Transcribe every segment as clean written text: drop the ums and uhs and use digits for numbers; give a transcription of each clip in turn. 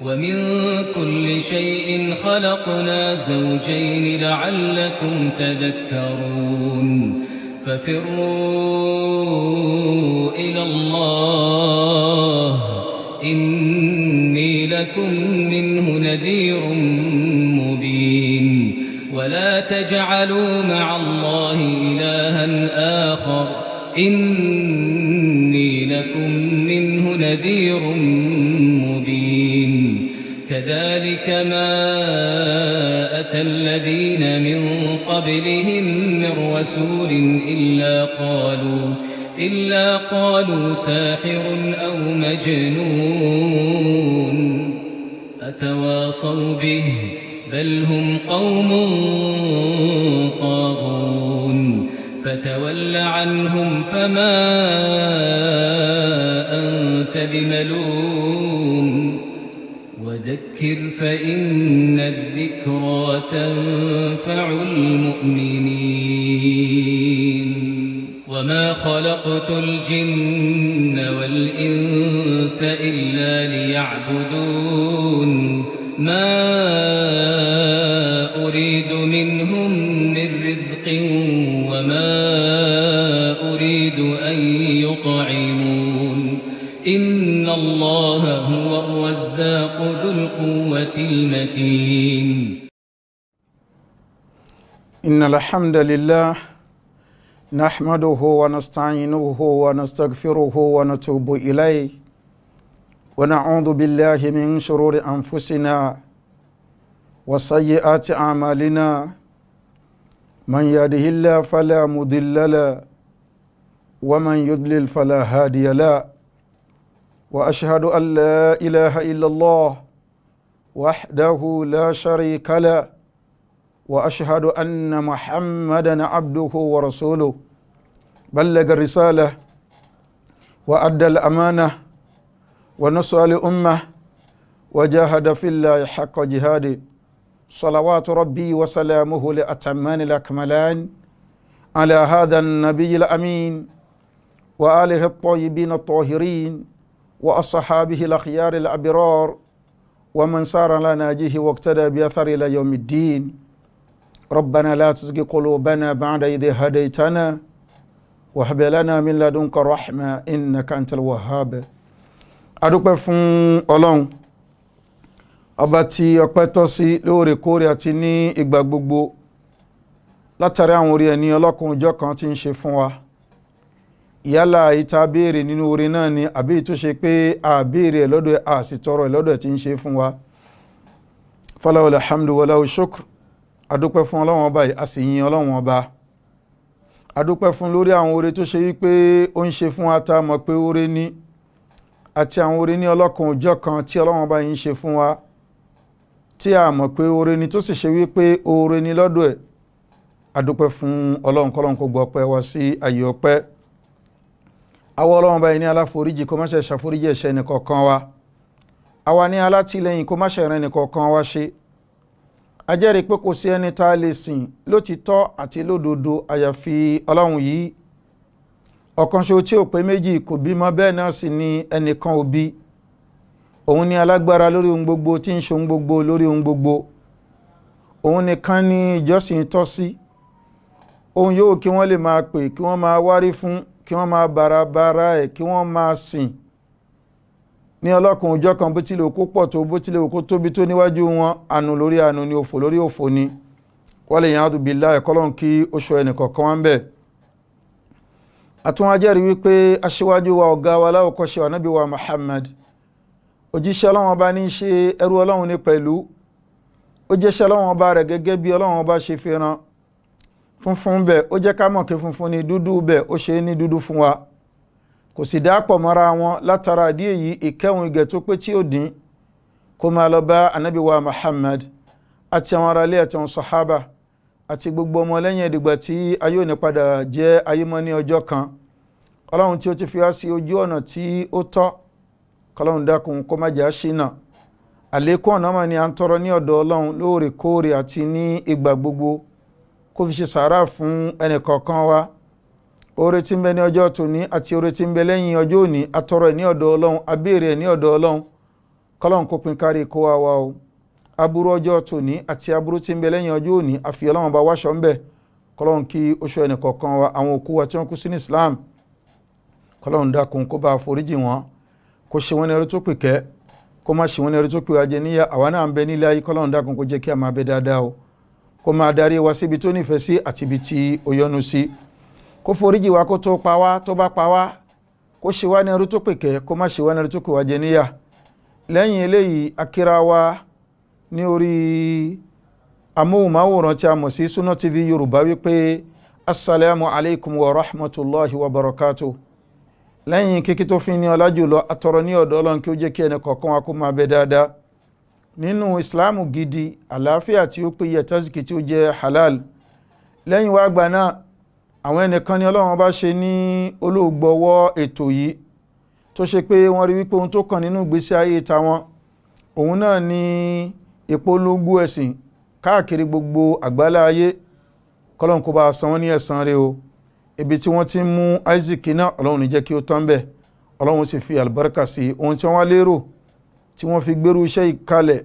ومن كل شيء خلقنا زوجين لعلكم تذكرون ففروا إلى الله إني لكم منه نذير مبين ولا تجعلوا مع الله إلها آخر إني لكم منه نذير مبين كذلك ما أتى الذين من قبلهم من رسول إلا قالوا ساحر أو مجنون أتواصوا به بل هم قوم طاغون فتول عنهم فما أنت بملوم وذكر فإن الذكرى تنفع المؤمنين وما خلقت الجن والإنس إلا ليعبدون ما أريد منهم من رزق وما أريد أن يطعمون إن الله هو الرزاق ذو القوة المتين إن الحمد لله نحمده ونستعينه ونستغفره ونتوب إليه ونعوذ بالله من شرور أنفسنا وسيئات أعمالنا من يهده الله فلا مضل له ومن يضلل فلا هادي له وأشهد أن لا إله إلا الله وحده لا شريك له وأشهد أن محمدا عبده ورسوله بلغ الرسالة وأدى الأمانة ونصح الأمة وجاهد في الله حق جهاده صلوات ربي وسلامه لأتمان الأكملان على هذا النبي الأمين وآله الطيبين الطاهرين وأصحابه الأخيار الأبرار ومن سار على نهجه واقتدى بأثر إلى يوم الدين ربنا لا تزغ قلوبنا بعد إذ هديتنا وهب لنا من لدنك رحمة إنك أنت الوهاب adúpẹ́ fún Ọlọ́run ọba tí ọpẹ́ tọ́ sí lóòrèkóòrè àti ní ìgbà gbogbo látàrí àwọn orí ẹni ọlọ́kùn ọjọ́ kan tí ń ṣe fún wa yálà ìta béèrè nínú orí náà ni àbí tó ṣe pé a béèrè lọ́dọ̀ àsìtọrọ lọ́dọ̀ tí ń ṣe fún wa falahul hamdu walahu shukr adúpẹ́ fún Ọlọ́run ọba yìí a sì yìn Ọlọ́run ọba adúpẹ́ fún lórí àwọn orí tó ṣe wípé ó ń ṣe fún wa tá mọ̀ pé orí ní àti àwọn orí ní ọlọ́kan ọjọ́ kan tí Ọlọ́run bá yín ṣe fún wa tí a mọ̀ pé oore ni tó sì ṣe wípé oore ni lọ́dọ̀ ẹ̀ adúpẹ́ fún Ọlọ́run kọ́lọ́run kó gbọ́ ọpẹ́ wa sí ayé ọpẹ́ àwọn Ọlọ́run bá yín ní aláforíjì kó má ṣe ṣàforíjì ẹ̀ṣẹ̀ nìkọ̀ọ̀kan wa àwa ní alátìlẹ́yìn kó má ṣe rẹ́ nìkọ̀ọ̀kan wa ṣe a jẹ́rìí pé kò sí ẹni tá a lè sìn lótìtọ́ àti lódodo àyàfi Ọlọ́run yìí ọ̀kan ṣo tí ò pé méjì kò bímọ bẹ́ẹ̀ náà sì ni ẹnìkan ò bí òun ni alágbára lórí ohun gbogbo tí ń ṣe ohun gbogbo lórí ohun gbogbo òun nìkan ni ìjọsìn tọ́ sí ohun yóò kí wọ́n lè máa pè kí wọ́n máa wárí fún kí wọ́n máa bàràbàrà ẹ̀ kí wọ́n máa sìn ní ọlọ́kan òjọ́ kan bó tilẹ̀ kó pọ̀ tó bó tilẹ̀ kó tóbi tó níwájú wọn ànù lórí ànù ni òfò lórí òfò ni wọ́n lè yàn àdùbí láì kọ́lọ́n kí ó ṣọ́ ẹnìkọ̀ọ̀kan wọn bẹ́ẹ̀ àtún ajẹ́rí wípé aṣíwájú wa ọ̀gá wa láwọ̀kọ́ṣe wa nábì wa Muhammad òjíṣẹ́ Ọlọ́run ọba ní ṣe ẹrú Ọlọ́run ní pẹ̀lú ó jẹ́ṣẹ́ Ọlọ́run ọba rẹ̀ gẹ́gẹ́ bí Ọlọ́run ọba ṣe fi rán funfun bẹ̀ ó jẹ́ ká mọ̀ kí funfun ni dúdú bẹ̀ ó ṣe ní dúdú fún wa kò sì dápọ̀ mọ́ra wọn látara àdí èyí ìkẹwọn ìgẹ̀ tó pé tí ó dín kó máa lọ bá anábì wa Muhammad àti àwọn ará ilé àti àwọn sàhábà àti gbogbo ọmọ lẹ́yìn ìdìgbà tí ayé òní padà jẹ́ ayé mọ́ ní ọjọ́ kan Ọlọ́run tí ó ti fi wá sí ojú ọ̀nà tí ó tọ́ kọlọ́run dákun kó má jà ṣìnà àlékún ọ̀nà mà ní à ń tọrọ ní ọ̀dọ̀ Ọlọ́run lóòrèkóòrè àti ní ìgbà gbogbo kó fi ṣe sàárà fún ẹnìkọ̀ọ̀kan wa oore tí ń bẹ ní ọjọ́ tòní àti oore tí ń bẹ lẹ́yìn ọjọ́ òní atọrọ ẹ̀ ní ọ̀dọ̀ Ọlọ́run abéèrè ẹ̀ ní ọ̀dọ̀ Ọlọ́run kọ́lọ́n kó pín kárí kó wá wá o aburú ọjọ́ tòní àti aburú tí ń bẹ lẹ́yìn ọjọ́ òní àfi Ọlọ́run bá wáṣọ ń bẹ kọ́lọ́n kí oṣù ẹnì kọ̀ọ̀kan wa àwọn òkú wa tí wọ́n kú sí ní Islam kọ́lọ́n dákun kó bá foríjì wọn kó ṣe wọn ní ẹrú tó pè kẹ́ kó má ṣe wọn ní ẹrú tó pè wá jẹ níyà àwa náà ń bẹ nílé ayé kọ́lọ́n dákun kó jẹ́ kí a máa bẹ dáadáa o kó máa darí wa síbi tó nífẹ̀ẹ́ sí àti ibi tí ó yọ́nú sí kó foríjì wa kó tó pa wá tó bá pa wá kó ṣe wá ní ẹrú tó pè kẹ́ kó má ṣe wá ní ẹrú tó pè wá jẹ níyà lẹ́yìn eléyìí akíra wa ní orí amóhùnmáwòrán tí a mọ̀ sí Sunna TV Yorùbá wípé assalamu alaikum wa rahmatullahi wa barakatuh lẹ́yìn kíkí tó fi ní ọlá jùlọ atọrọ ní ọ̀dọ̀ Ọlọ́run kí ó jẹ́ kí ẹnì kọ̀ọ̀kan wa kó máa bẹ dáadáa nínú ìsìláàmù gidi àlàáfíà tí ó péye taziki tí ó jẹ́ halal lẹ́yìn wá gbà náà àwọn ẹnìkan ni Ọlọ́run bá ṣe ní olóògbọ́wọ́ ètò yìí tó ṣe pé wọ́n rí wípé ohun tó kàn nínú ìgbésí ayé tàwọn òun náà ni ìpolongo ẹ̀sìn káàkiri gbogbo àgbálá ayé kọ́lọ́n kó bá san wọ́n ní ẹ̀san rẹ̀ o ibi tí wọ́n ti ń mú Isaac náà Ọlọ́run ní jẹ́ kí ó tán bẹ̀ Ọlọ́run sì fi àlùbáríkà sí ohun tí wọ́n wá lérò tí wọ́n fi gbérú iṣẹ́ ìkalẹ̀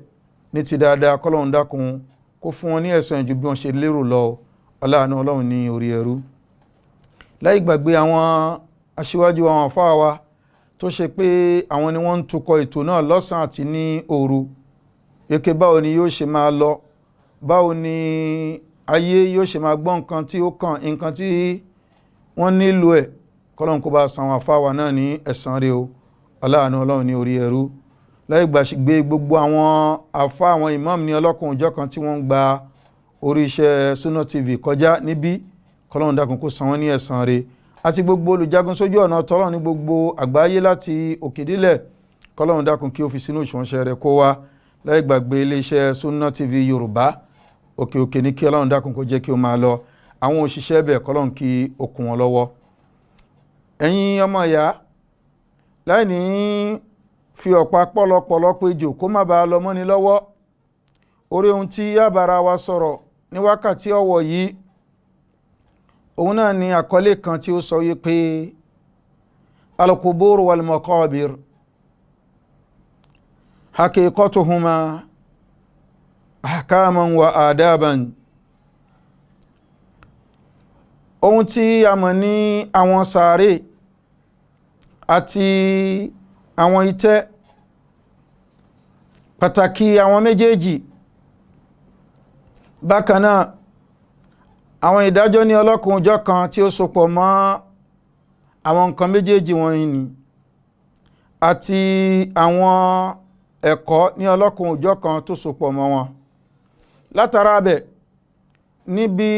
ní ti dáadáa kọ́lọ́run dákun kó fún wọn ní ẹ̀san ju bí wọ́n ṣe lérò lọ aláàánú Ọlọ́run ní orí ẹrú láì gbàgbé àwọn aṣíwájú àwọn àfáà wa tó ṣe pé àwọn ni wọ́n ń tukọ̀ ètò náà lọ́sàn àti ní òru yeke báwo ni yóò ṣe máa lọ báwo ni ayé yóò ṣe máa gbọ́ nǹkan tí ó kàn nǹkan tí wọ́n nílò ẹ̀ kọ́lọ́n kó bá san àwọn àfáà náà ní ẹ̀san rẹ̀ o aláàánú Ọlọ́run ní orí ẹrú láì gbàgbé gbogbo àwọn àfáà àwọn imam ní ọlọ́kùnrin ọjọ́ kan tí wọ́n ń gba orí iṣẹ́ Sunna TV kọjá níbí kọ́lọ́n dákun kó san wọ́n ní ẹ̀san rẹ̀ àti gbogbo olùjagun sójú ọ̀nà tọ́lọ̀ ní gbogbo àgbáyé láti òkèdílẹ̀ kọ́lọ́run dákun kí ó fi sínú ìṣọ̀nṣẹ́ rẹ̀ kó wá láì gbàgbé iléeṣẹ́ Sunna TV Yorùbá òkè ní kí Ọlọ́run dákun kó jẹ́ kí ó máa lọ àwọn òṣìṣẹ́ bẹ̀ kọ́lọ́run kí ó kún wọn lọ́wọ́ ẹ̀yin ọmọ ìyá láì ní fi ọ̀pá pọ́lọpọ̀lọ péjò kó má bàa lọ mọ́ni lọ́wọ́ orí ohun tí yábàrá wa sọ̀rọ̀ ní wákàtí ọ̀wọ̀ yìí òun náà ni àkọlé kan tí ó sọ yí pé al-qubur wal-maqabir haqiqatuhuma ahkaman wa adaban ohun tí a mọ̀ ní àwọn sàárè àti àwọn itẹ́ pàtàkì àwọn méjèèjì bákan náà àwọn ìdájọ́ ní ọlọ́kùn ọjọ́ kan tí ó sopọ̀ mọ́ àwọn nǹkan méjèèjì wọ̀nyí ni àti àwọn ẹ̀kọ́ ní ọlọ́kùn ọjọ́ kan tó sopọ̀ mọ́ wọn látara bẹ̀ níbi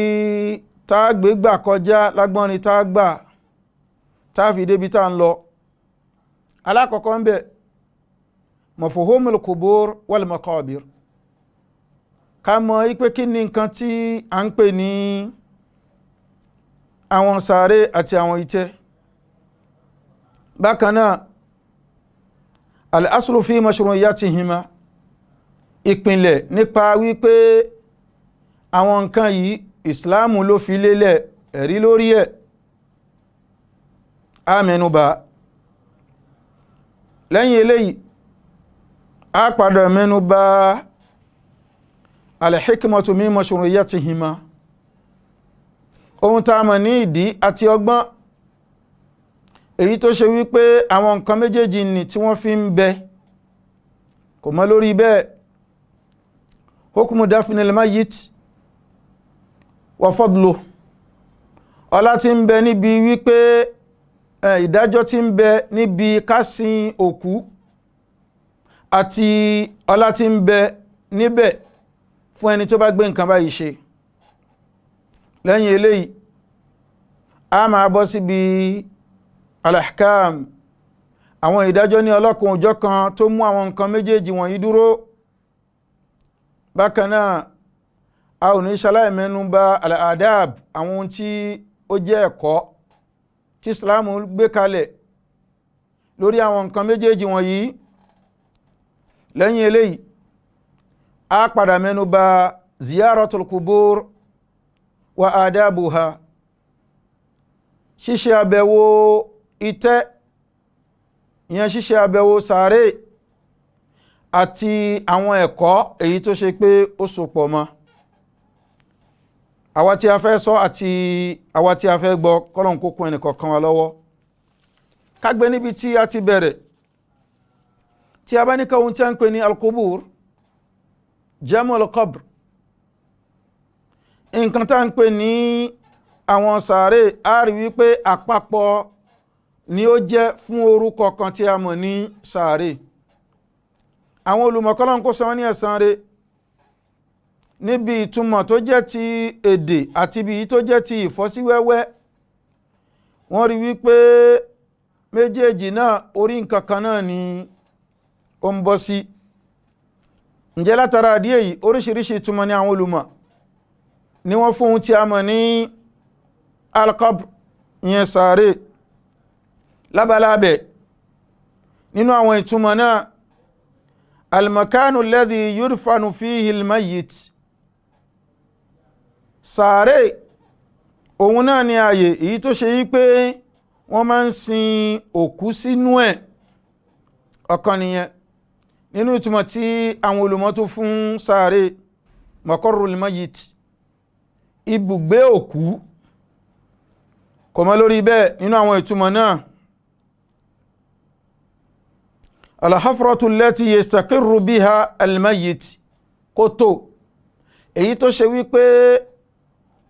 tágbé gbà kọjá lágbọ́nrin tágbà táfi débi tá ń lọ alákọ̀ọ́kọ́ ń bẹ̀ mafhumul qubur wal maqabir ká mọ̀ ipé kí ni nǹkan tí a ń pè ní àwọn sàárè àti àwọn itẹ́ bákan náà al-aslu fi mashru'iyyatihima ìpìnlẹ̀ nípa wípé àwọn nǹkan yìí ìsìláàmù ló fi lélẹ̀ ẹ̀rí lórí ẹ̀ a mẹ́nubà lẹ́yìn eléyìí a padà mẹ́nubà al-hikmatu min mashru'iyyatihima ohun tá a mọ̀ ní ìdí àti ọgbọ́n èyí tó ṣe wípé àwọn nǹkan méjèèjì ni tí wọ́n fi ń bẹ kò mọ́ lórí bẹ́ẹ̀ hukmu dafnil mayyit wa fadlu ọlá tí ń bẹ níbi wípé ìdájọ́ tí ń bẹ níbi ká sin òkú àti ọlá tí ń bẹ níbẹ̀ fún ẹni tó bá gbé nǹkan báyìí ṣe lẹ́yìn eléyìí a máa bọ́ síbi al-ahkam àwọn ìdájọ́ ní ọlọ́kùn ọjọ́ kan tó mú àwọn nǹkan méjèèjì wọ̀nyí dúró bákan náà a ò ní ṣaláì mẹ́nu bà al-adab àwọn ohun tí ó jẹ́ ẹ̀kọ́ tí Islam gbé kalẹ̀ lórí àwọn nǹkan méjèèjì wọ̀nyí lẹ́yìn eléyìí a padà mẹ́nu bà ziyaratul qubur wa adabuha ṣíṣe àbẹ̀wò itẹ́ ìyẹn ṣíṣe àbẹ̀wò sàárè àti àwọn ẹ̀kọ́ èyí tó ṣe pé ó sopọ̀ mọ́ àwa tí a fẹ́ sọ àti àwa tí a fẹ́ gbọ́ kọ́lọ̀n kó kún ẹnìkọ̀ọ̀kan wa lọ́wọ́. Ká gbé níbi tí a ti bẹ̀rẹ̀, tí a bá ní káwọn tí a ń pè ní al-qubur jamu al-qabr, nǹkan tá ń pè ní àwọn sàárè, a rí wípé àpapọ̀ ni ó jẹ́ fún orúkọ kan tí a mọ̀ ní sàárè. Àwọn olùmọ̀kọ́lọ́n kó san wọ́n ní ẹ̀san rẹ̀ níbi ìtumọ̀ tó jẹ́ ti èdè àti ibi tó jẹ́ ti ìfọ́síwẹ́wẹ́. Wọ́n rí wípé méjèèjì náà orí nǹkan kan náà ni ó ń bọ́ sí. Ǹjẹ́ látara àdíyẹ yìí oríṣiríṣi ìtumọ̀ ní àwọn olùmọ̀ ni wọ́n fún tí a mọ̀ ní al-qabr, ìyẹn sàárè. Lábalábẹ̀ nínú àwọn ìtumọ̀ náà, al-makanu alladhi yudfanu fihi al-mayyit, sàárè òun náà ni ààyè èyí tó ṣe yí pé wọ́n máa ń sin òkú sínú ẹ̀. Ọ̀kan nìyẹn nínú ìtumọ̀ tí àwọn olùmọ̀ tó fún sàárè, maqarrul mayyit, ibùgbé òkú. Kò mọ́ lórí bẹ́ẹ̀ nínú àwọn ìtumọ̀ náà, al-hafratu allati yastaqirru biha al-mayyit, kòtò èyí tó ṣe wípé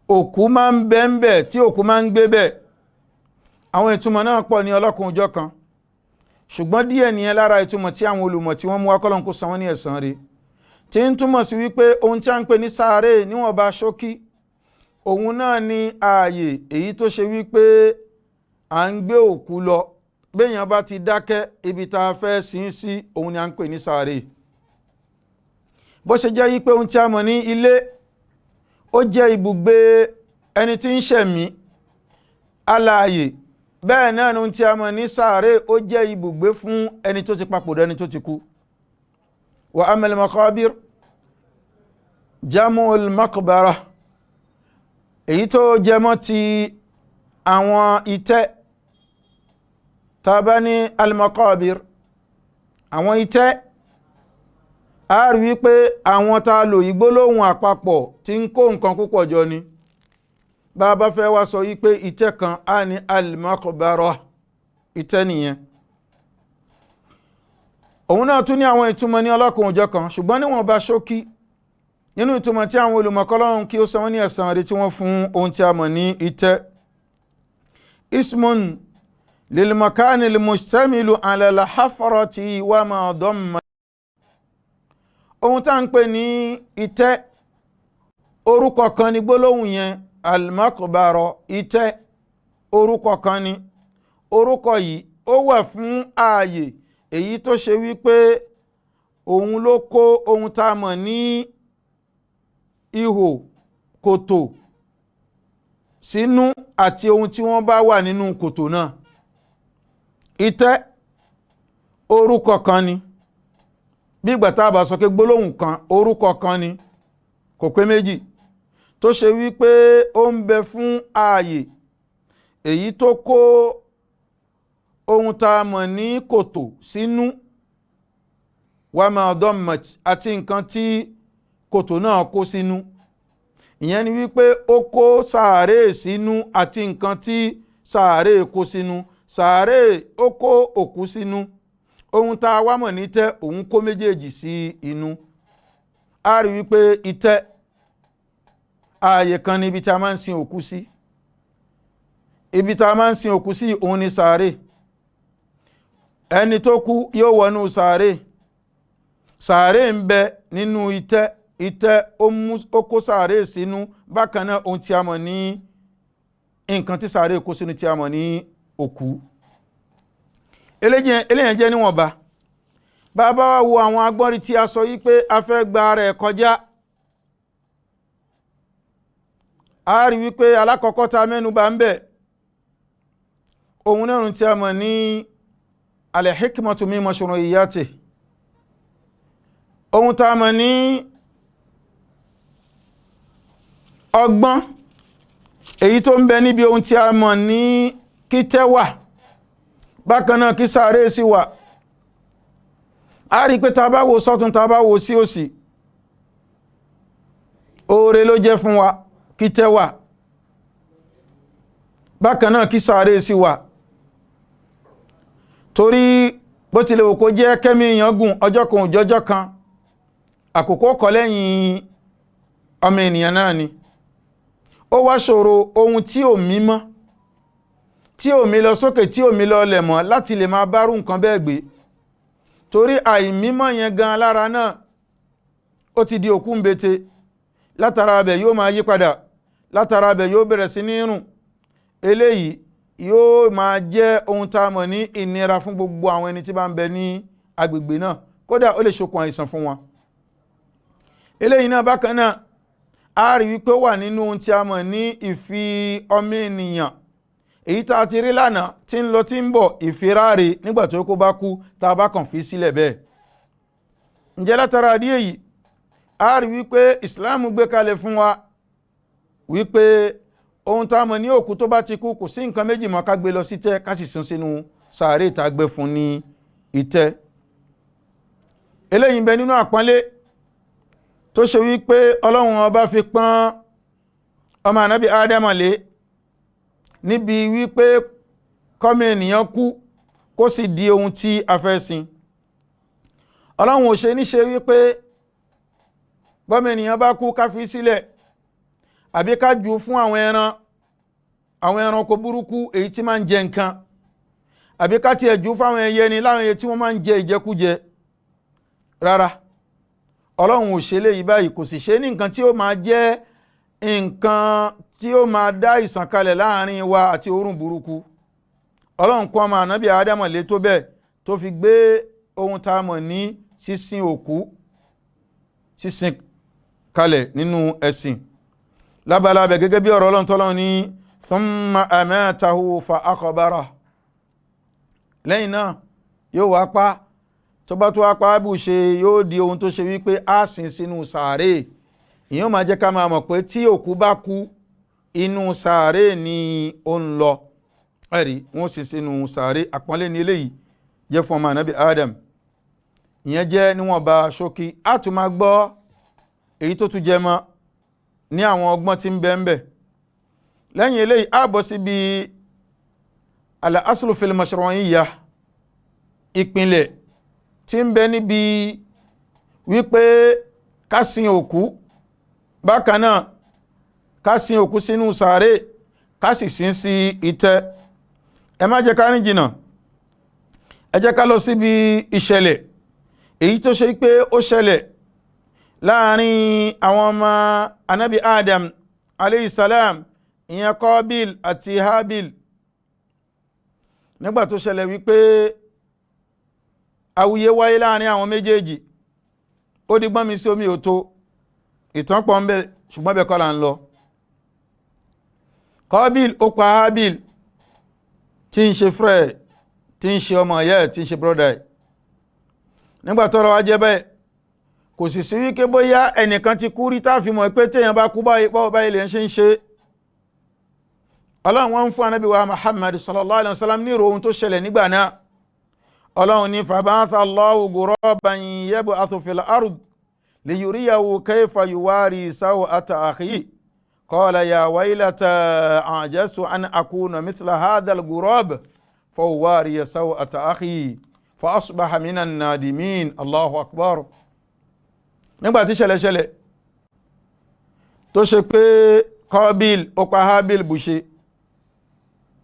òkú máa ń bẹ ń bẹ, tí òkú máa ń gbé bẹ̀. Àwọn ìtumọ̀ náà pọ̀ ní ọlọ́kun ọjọ́ kan, ṣùgbọ́n díẹ̀ nìyẹn lára ìtumọ̀ tí àwọn olùmọ̀ tí wọ́n mú Ọlọ́run kó san wọ́n ní ẹ̀san rẹ̀, tí ń túmọ̀ sí wípé ohun tí a ń pè ní sàárè níwọ̀n bá ṣókí, òun náà ni ààyè èyí tó ṣe wípé à ń gbé òkú lọ. Béèyàn bá ti dákẹ́, ibi tá a fẹ́ sin sí òun ni a ń pè ní sàárè. Bó ṣe jẹ́ wípé ohun tí a mọ̀ ní ilé, ó jẹ́ ibùgbé ẹni tí ń ṣẹ̀mí alààyè, bẹ́ẹ̀ náà ni ohun tí a mọ̀ ní sàárè ó jẹ́ ibùgbé fún ẹni tó ti papòdà, ẹni tó ti kú. Wa amal maqabir jamul maqbara, èyí tó jẹmọ́ ti àwọn itẹ́. Tàbá ní al-maqabir, àwọn itẹ́, a rí wípé àwọn tá lò ìgbólóhùn àpapọ̀ tí ń kó nǹkan púpọ̀ jọ ni. Bá bá fẹ́ wá sọ wípé itẹ́ kan, a ní al-maqbara, itẹ́ nìyẹn. Òun náà tún ní àwọn ìtumọ̀ ní ọlọ́kùn òjọ́ kan, ṣùgbọ́n níwọ̀n bá ṣókí nínú ìtumọ̀ tí àwọn olùmọ̀kọ́lọ́run kí ó san wọ́n ní ẹ̀san rẹ̀ tí wọ́n fún ohun tí a mọ̀ ní itẹ́. Ismun lilmakani lilmustamilu ala al-hafrati wa ma damma. Ohun tá ń pè ní itẹ́, orúkọ kan ní gbólóhùn yẹn, al-maqbara, itẹ́, orúkọ kan ní. Orúkọ yìí ó wà fún ààyè èyí tó ṣe wípé òun ló kó ohun tá a mọ̀ ní ihò, kòtò sínú àti ohun tí wọ́n bá wà nínú kòtò náà. Itẹ́ orúkọ kan ni, bí ìgbà tá a bá sọ pé gbólóhùn kan, orúkọ kan ni, kò pé méjì, tó ṣe wípé ó ń bẹ fún ààyè èyí tó kó ohun tá a mọ̀ ní kòtò sínú, wa ma dammat, àti nǹkan tí kòtò náà kó sínú. Ìyẹn ni wípé ó kó sàárè sínú àti nǹkan tí sàárè kó sínú. Sàárè ó kó òkú sínú, ohun tá a wá mọ̀ ní itẹ́ òun kó méjèèjì sí inú. A rí wípé itẹ́ ààyè kan ní ibi tí a máa ń sin òkú sí. Ibi tí a máa ń sin òkú sí òun ni sàárè. Ẹni tó kú yóò wọnú sàárè. Sàárè ń bẹ nínú itẹ́, itẹ́ ó kó sàárè sínú. Bákan náà ohun tí a mọ̀ ní nǹkan tí sàárè kó sínú tí a mọ̀ ní òkú. Eléyẹn jẹ́ níwọ̀nba. Bàbá wa wo àwọn agbọ́nrin tí a sọ yí pé a fẹ́ gba rẹ̀ kọjá. A rí wípé alákọ̀ọ́kọ́ ta mẹ́nubà ń bẹ, ohun náà tí a mọ̀ ní al-hikmatu min mashru'iyyati, ohun ta mọ̀ ní ọgbọ́n èyí tó ń bẹ níbi ohun tí a mọ̀ ní kí tẹ́ wà, bákan náà kí sàárè sí wà. a rí pé tá bá wò sọ́tún tá bá wò sí òsì oore ló jẹ́ fún wa kí tẹ́ wà bákan náà kí sàárè sí wà torí bó tilẹ̀ wò kó jẹ́ kẹ́mí èèyàn gùn ọjọ́ kan òjọ́jọ́ kan àkókò kọ lẹ́yìn ọmọ ènìyàn náà ni ó wá ṣòro ohun tí ò mímọ́ tí ò mí lọ sókè tí ò mí lọ lẹ̀ mọ́ láti lè máa bárú nǹkan bẹ́ẹ̀ gbé torí àìmímọ́ yẹn gan lára náà ó ti di òkú ń bete látara abẹ̀ yóò máa yí padà látara abẹ̀ yóò bẹ̀rẹ̀ sí ní rùn eléyìí yóò máa jẹ́ ohun tá a mọ̀ ní ìnira fún gbogbo àwọn ẹni tí bá ń bẹ ní agbègbè náà kódà ó lè ṣokùn àìsàn fún wọn eléyìí náà bákan náà a rí wípé ó wà nínú ohun tí a mọ̀ ní ìfi ọmọ ènìyàn èyí tá a ti rí lánàá tí ń lọ tí ń bọ̀ ìfiráre nígbà tó kó bá kú tá a bá kàn fi sílẹ̀ bẹ́ẹ̀ ǹjẹ́ látara àdí èyí a rí wípé Islam gbé kalẹ̀ fún wa wípé ohun tá a mọ̀ ní òkú tó bá ti kú kò sí nǹkan méjì mọ́ ká gbé lọ sí tẹ́ ká sì sin sínú sàárè tá a gbé fún ní ìtẹ́ eléyìí ń bẹ nínú àpọ́nlé tó ṣe wípé Ọlọ́run ọba fi pọ́n ọmọ ànábì Ádámù lé níbi wípé kọ́mọ ènìyàn kú kó sì di ohun tí a fẹ́ sin Ọlọ́run ò ṣe níṣe wípé bọ́mọ ènìyàn bá kú ká fi sílẹ̀ àbí ká jù fún àwọn ẹranko burúkú èyí tí máa ń jẹ nǹkan àbí ká tiẹ̀ jù fún àwọn ẹyẹ ni láwọn ẹyẹ tí wọ́n máa ń jẹ ìjẹkújẹ rárá Ọlọ́run ò ṣe léyìí báyìí kò sì ṣe ní nǹkan tí ó máa jẹ́ nǹkan tí ó máa dá ìsànkalẹ̀ láàrin wa àti òórùn burúkú Ọlọ́run kọ́ ọmọ ànábì Ádámù lé tó bẹ́ẹ̀ tó fi gbé ohun tá a mọ̀ ní sísin òkú sísin kalẹ̀ nínú ẹ̀sìn lábalábẹ̀ gẹ́gẹ́ bí ọ̀rọ̀ Ọlọ́run tọ́lọ́run ní thumma amatahu fa aqbara lẹ́yìn náà yóò wá pa tó bá tó wá pa bù ṣe yóò di ohun tó ṣe wípé á sin sínú sàárè ìyẹn máa jẹ́ ká máa mọ̀ pé tí òkú bá kú inú sàárè ni ó ń lọ ẹ̀rí wọ́n sì sínú sàárè àpọ́nlé ní eléyìí jẹ́ fún ọmọ ànábì Adam ìyẹn jẹ́ níwọ̀nba ṣókí á tún máa gbọ́ èyí tó tún jẹ mọ́ ní àwọn ọgbọ́n tí ń bẹ ń bẹ lẹ́yìn eléyìí á bọ́ síbi al-aslu fil mashru'iyyah ìpìnlẹ̀ tí ń bẹ níbi wípé ká sin òkú bákan náà ká sin òkú sínú sàárè ká sì sin sí ìtẹ́ ẹ má jẹ́ ká rìn jìnnà ẹ jẹ́ ká lọ síbi ìṣẹ̀lẹ̀ èyí tó ṣe pé ó ṣẹlẹ̀ láàrin àwọn ọmọ anábì Adam aleyhisalam ìyẹn Qabil àti Habil nígbà tó ṣẹlẹ̀ wípé awuye wáyé láàrin àwọn méjèèjì ó di gbọ́n mi sí omi òtó ìtàn pọ̀ ń bẹ ṣùgbọ́n bẹ́ẹ̀ kọ́ là ń lọ Qabil ó pa Habil tí ń ṣe friend tí ń ṣe ọmọ ìyá ẹ̀ tí ń ṣe brother ẹ̀ nígbà tọ́rọ̀ wá jẹ́ bẹ́ẹ̀ kò sì sí wípé bóyá ẹnìkan ti kú rí tá fi mọ̀ pé téèyàn bá kú báyìí lè ṣe ń ṣe Ọlọ́run wọ́n ń fún anábì wa Muhammad sallallahu alaihi wasallam ní ìrò ohun tó ṣẹlẹ̀ nígbà náà Ọlọ́run ní fàbáńsà Allahu ghuraban yab'athu fil ard liyuriyahu kayfa yuwari saw'ata akhihi qala ya waylata a'jaztu an akuna mithla hadha al-ghurab fa uwari saw'ata akhi fa asbaha minan nadimin. Allahu akbar. Nígbàtí ṣẹlẹ̀ tó ṣe pé Qabil ó pa Habil bù ṣe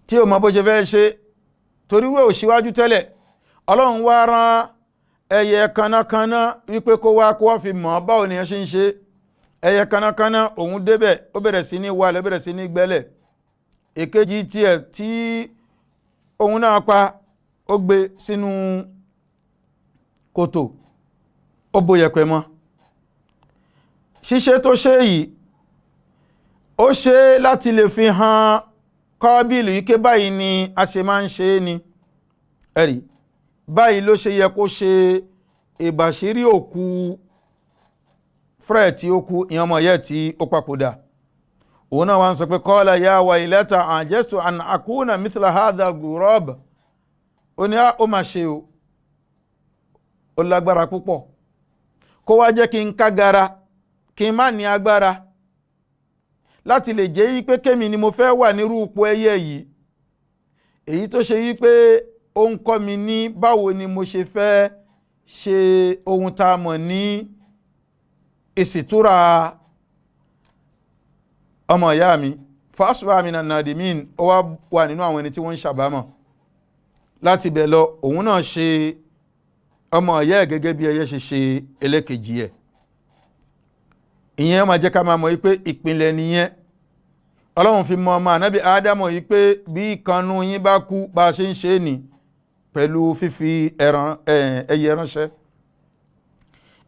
tí ó mọ̀ bó ṣe fẹ́ ṣe torí wé ò síwájú tẹ́lẹ̀ Ọlọ́run wá rán ẹyẹ kanákaná wípé kó wá fi mọ̀ báwo ni ẹ ṣe ń ṣe ẹyẹ kanákaná òun débẹ̀ ó bẹ̀rẹ̀ sí ní wálẹ̀ bẹ̀rẹ̀ sí ní gbẹ́lẹ̀ èkejì tiẹ̀ tí òun náà pa ó gbé sínú kòtò ó bo yẹ̀pẹ̀ mọ́ ṣíṣe tó ṣe yìí ó ṣe láti lè fi hàn Qabil yìí ké báyìí ni a ṣe máa ń ṣe ni ẹ̀rí báyìí ló ṣe yẹ kó ṣe ìbàṣírí òkú Fred tí ó kú ìyànmọ yẹ tí ó papòdà òun náà wá ń sọ pé qala ya waylata a'jaztu an akuna mithla hadha al-ghurab ó ní ó máa ṣe ó lágbára púpọ̀, kó wá jẹ́ kí n kágara, kí n má ní agbára láti lè jẹ́ yí pé kémi ni mo fẹ́ wà nírú ipò ẹyẹ yìí, èyí tó ṣe yí pé ó ń kọ́ mi ní báwo ni mo ṣe fẹ́ ṣe ohun tá a mọ̀ ní ìsìtúra ọmọ ìyá mi. Fásùwà minan nadimin, ó wà nínú àwọn ẹni tí wọ́n ń ṣàbámọ̀. Láti bẹ̀ lọ òun náà ṣe ọmọ ìyá ẹ̀ gẹ́gẹ́ bí ẹyẹ ṣe ṣe ẹlẹ́kejì ẹ̀. Ìyẹn máa jẹ́ ká máa mọ̀ wípé ìpìnlẹ̀ nìyẹn. Ọlọ́run fi mọ ọmọ ànábì Ádámù yìí pé bí ìkànnù yín bá kú bá a ṣe ń ṣe ní pẹ̀lú fífi ẹyẹ ránṣẹ́.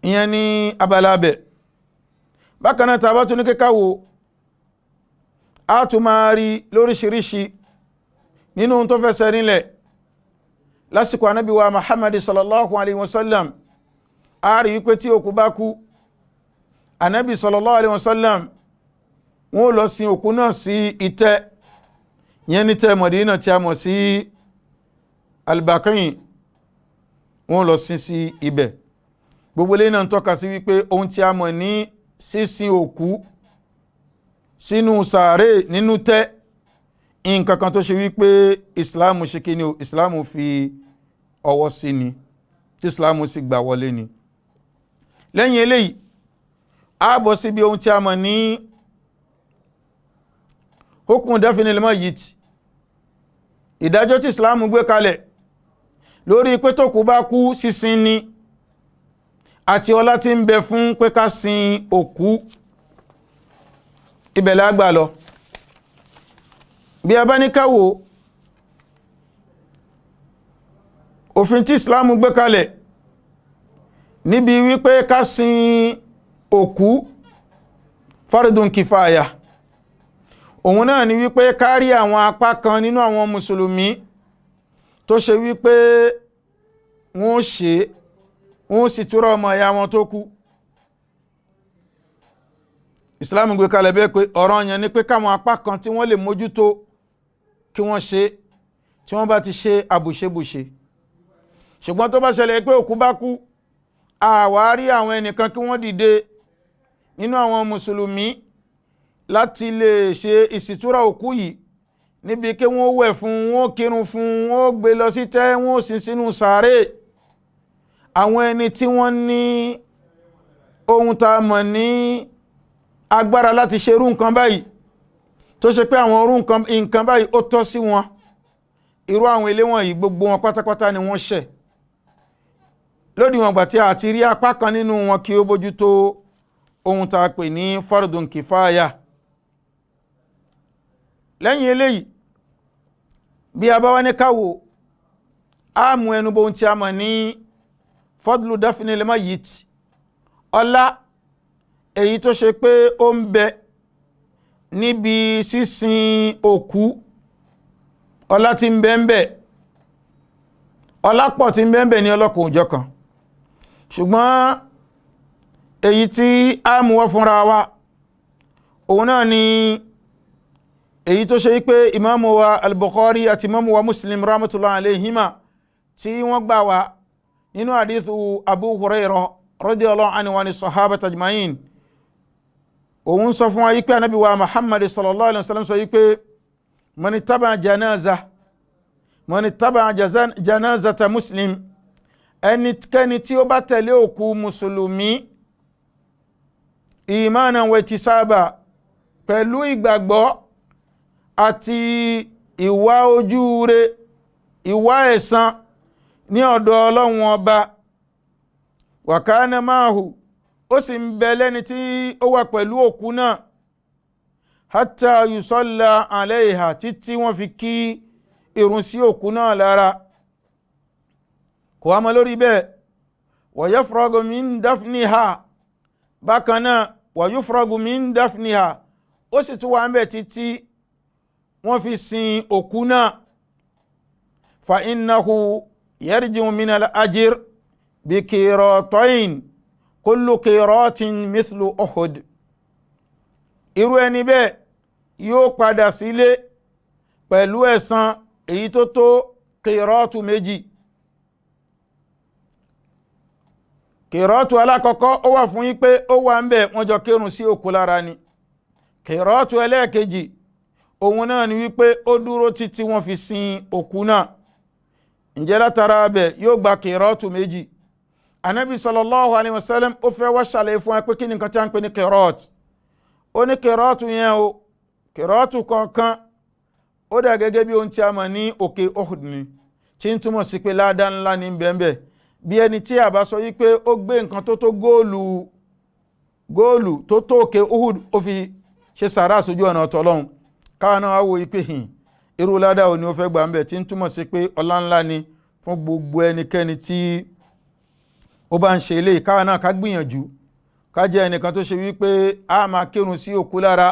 Ìyẹn ní abala bẹ̀. Bákan náà tàbá tún ní kíkà wò, a tún máa rí lóríṣiríṣi nínú tó fẹsẹ̀ rinlẹ̀ lásìkò ànábì wa Muhammad sallallahu alaihi wasallam. A rí wípé tí òkú bá kú, ànábì sallallahu alaihi wasallam wọ́n lọ sin òkú náà sí ìtẹ́, yẹn ní tẹ́ Mọ̀dínà tí a mọ̀ sí Al-Baqi, wọ́n lọ sin sí ibẹ̀. Gbogbo lè náà ń tọ́ka sí wípé ohun tí a mọ̀ ní sísin òkú sínú sàárè nínú tẹ́, nǹkan kan tó ṣe wípé ìsìláàmù ṣe kí ni o, ìsìláàmù fi ọwọ́ sí ni, tí ìsìláàmù sì gbà wọlé ni. Lẹ́yìn eléyìí a bọ̀ síbi ohun tí a mọ̀ ní hukmu dafnil mayyit, ìdájọ́ tí ìsìláàmù gbé kalẹ̀ lórí pé tó kú bá kú sísin ni, àti ọlá tí ń bẹ fún pé ká sin òkú. Ibẹ̀ la gbà lọ. Bí a bá ní ká wò, òfin tí ìsìláàmù gbé kalẹ̀ níbi wípé ká sin òkú fardun kifaya, òun náà ni wípé kárí àwọn apá kan nínú àwọn mùsùlùmí tó ṣe wípé wọ́n sì túrọ ọmọ ìyá wọn tó kú. Ìsìláàmù gbé kalẹ̀ bẹ́ẹ̀ pé ọ̀ranyàn ni pé káwọn apá kan tí wọ́n lè mójútó kí wọ́n ṣe, tí wọ́n bá ti ṣe àbùṣebùṣe. Ṣùgbọ́n tó bá ṣẹlẹ̀ pé òkú bá kú, àwárí àwọn ẹnìkan kí wọ́n dìde nínú àwọn mùsùlùmí láti lè ṣe ìsìtúra òkú yìí, níbi kí wọ́n wẹ̀ fún, wọ́n kírun fún, wọ́n gbé lọ sí tẹ́, wọ́n sin sínú sàárè. Àwọn ẹni tí wọ́n ní ohun tá a mọ̀ ní agbára láti ṣe irú nǹkan báyìí, tó ṣe pé àwọn irú nǹkan báyìí ó tọ́ sí wọn, irú àwọn ilé wọ̀nyí gbogbo wọn pátápátá ni wọ́n ṣẹ̀. Lódiwọ̀n gbà tí a ti rí apá kan nínú wọn kí ó bójútó ohun tá a pè ní fardun kifaya. Lẹ́yìn eléyìí, bí a bá wá ní ká wò, a mú ẹnu bó ohun tí a mọ̀ ní fadlu dafnil mayyit, ọlá èyí tó ṣe pé ó ń bẹ níbi sísin òkú, ọlá tí ń bẹ ń bẹ, ọlá pọ̀ tí ń bẹ ń bẹ ní ọlọ́kan òjọ̀kan. Ṣùgbọ́n èyí tí a mú wá fúnra wa, òun náà ni èyí tó ṣe pé imamu wa al-Bukhari àti imamu wa Muslim rahmatullahi alayhima tí wọ́n gbà wá nínú hadithu Abu Hurairah radiyallahu anhu wa ni sahabata ajma'in. Òun sọ fún wa yí pé Ànábì wa Muhammad sallallahu alaihi wasallam sọ yí pé man ittaba janazata muslim, ẹnikẹ́ni tí ó bá tẹ̀lé òkú mùsùlùmí imanan wa ihtisaba, pẹ̀lú ìgbàgbọ́ àti ìwà ojúure, ìwà ẹ̀san ní ọ̀dọ̀ Ọlọ́run ọba, wa kana ma'ahu, ó sì ń bẹ lẹ́ni tí ó wà pẹ̀lú òkú náà, hatta yusalla alayha, títí wọ́n fi kí ìrun sí òkú náà lára. Kò wá mọ́ lórí bẹ́ẹ̀, wa yufragu min dafniha, bákan náà wa yufragu min dafniha, ó sì tún wà ń bẹ títí wọ́n fi sin òkú náà. Fa innahu yarji'u min al-ajr bi qiratayn, kullu qiratin mithlu Uhud. Irú ẹni bẹ́ẹ̀ yóò padà sílé pẹ̀lú ẹ̀san èyí tó tó qiratu méjì. kìrọ́ọ̀tù alákọ̀ọ́kọ́ ó wà fún yín pé ó wà ń bẹ̀ wọ́n jọ kírun sí òkú lára ni. kìrọ́ọ̀tù ẹlẹ́ẹ̀kejì òun náà ni wípé ó dúró títí wọ́n fi sin òkú náà. ǹjẹ́ látara bẹ̀ yóò gba kìrọ́ọ̀tù méjì. Ànábì sallallahu alaihi wasallam ó fẹ́ wá ṣàlàyé fún wa pé kí ni nǹkan tí a ń pè ní kìrọ́ọ̀tù. ó ní kìrọ́ọ̀tù yẹn o kìrọ́ọ̀tù kọ̀ọ̀kan ó dà gẹ́gẹ́ bí ohun tí a mọ̀ ní òkè Uhud ni, tí ń túmọ̀ sí pé ládá ńlá ní bẹ́ẹ̀ bí ẹni tí a bá sọ wípé ó gbé nǹkan tó tó góòlù tó tó òkè Uhud ó fi ṣe sàrá sójú ọ̀nà ọ̀tọ̀lọ́hun, káwọn náà wá wo wípé irú ládá ò ní ó fẹ́ gbà ń bẹ̀, tí ń túmọ̀ sí pé ọlá ńlá ni fún gbogbo ẹnikẹ́ni tí ó bá ń ṣe eléyìí. káwọn náà ká gbìyànjú ká jẹ́ ẹnìkan tó ṣe wípé a máa kírun sí òkú lára,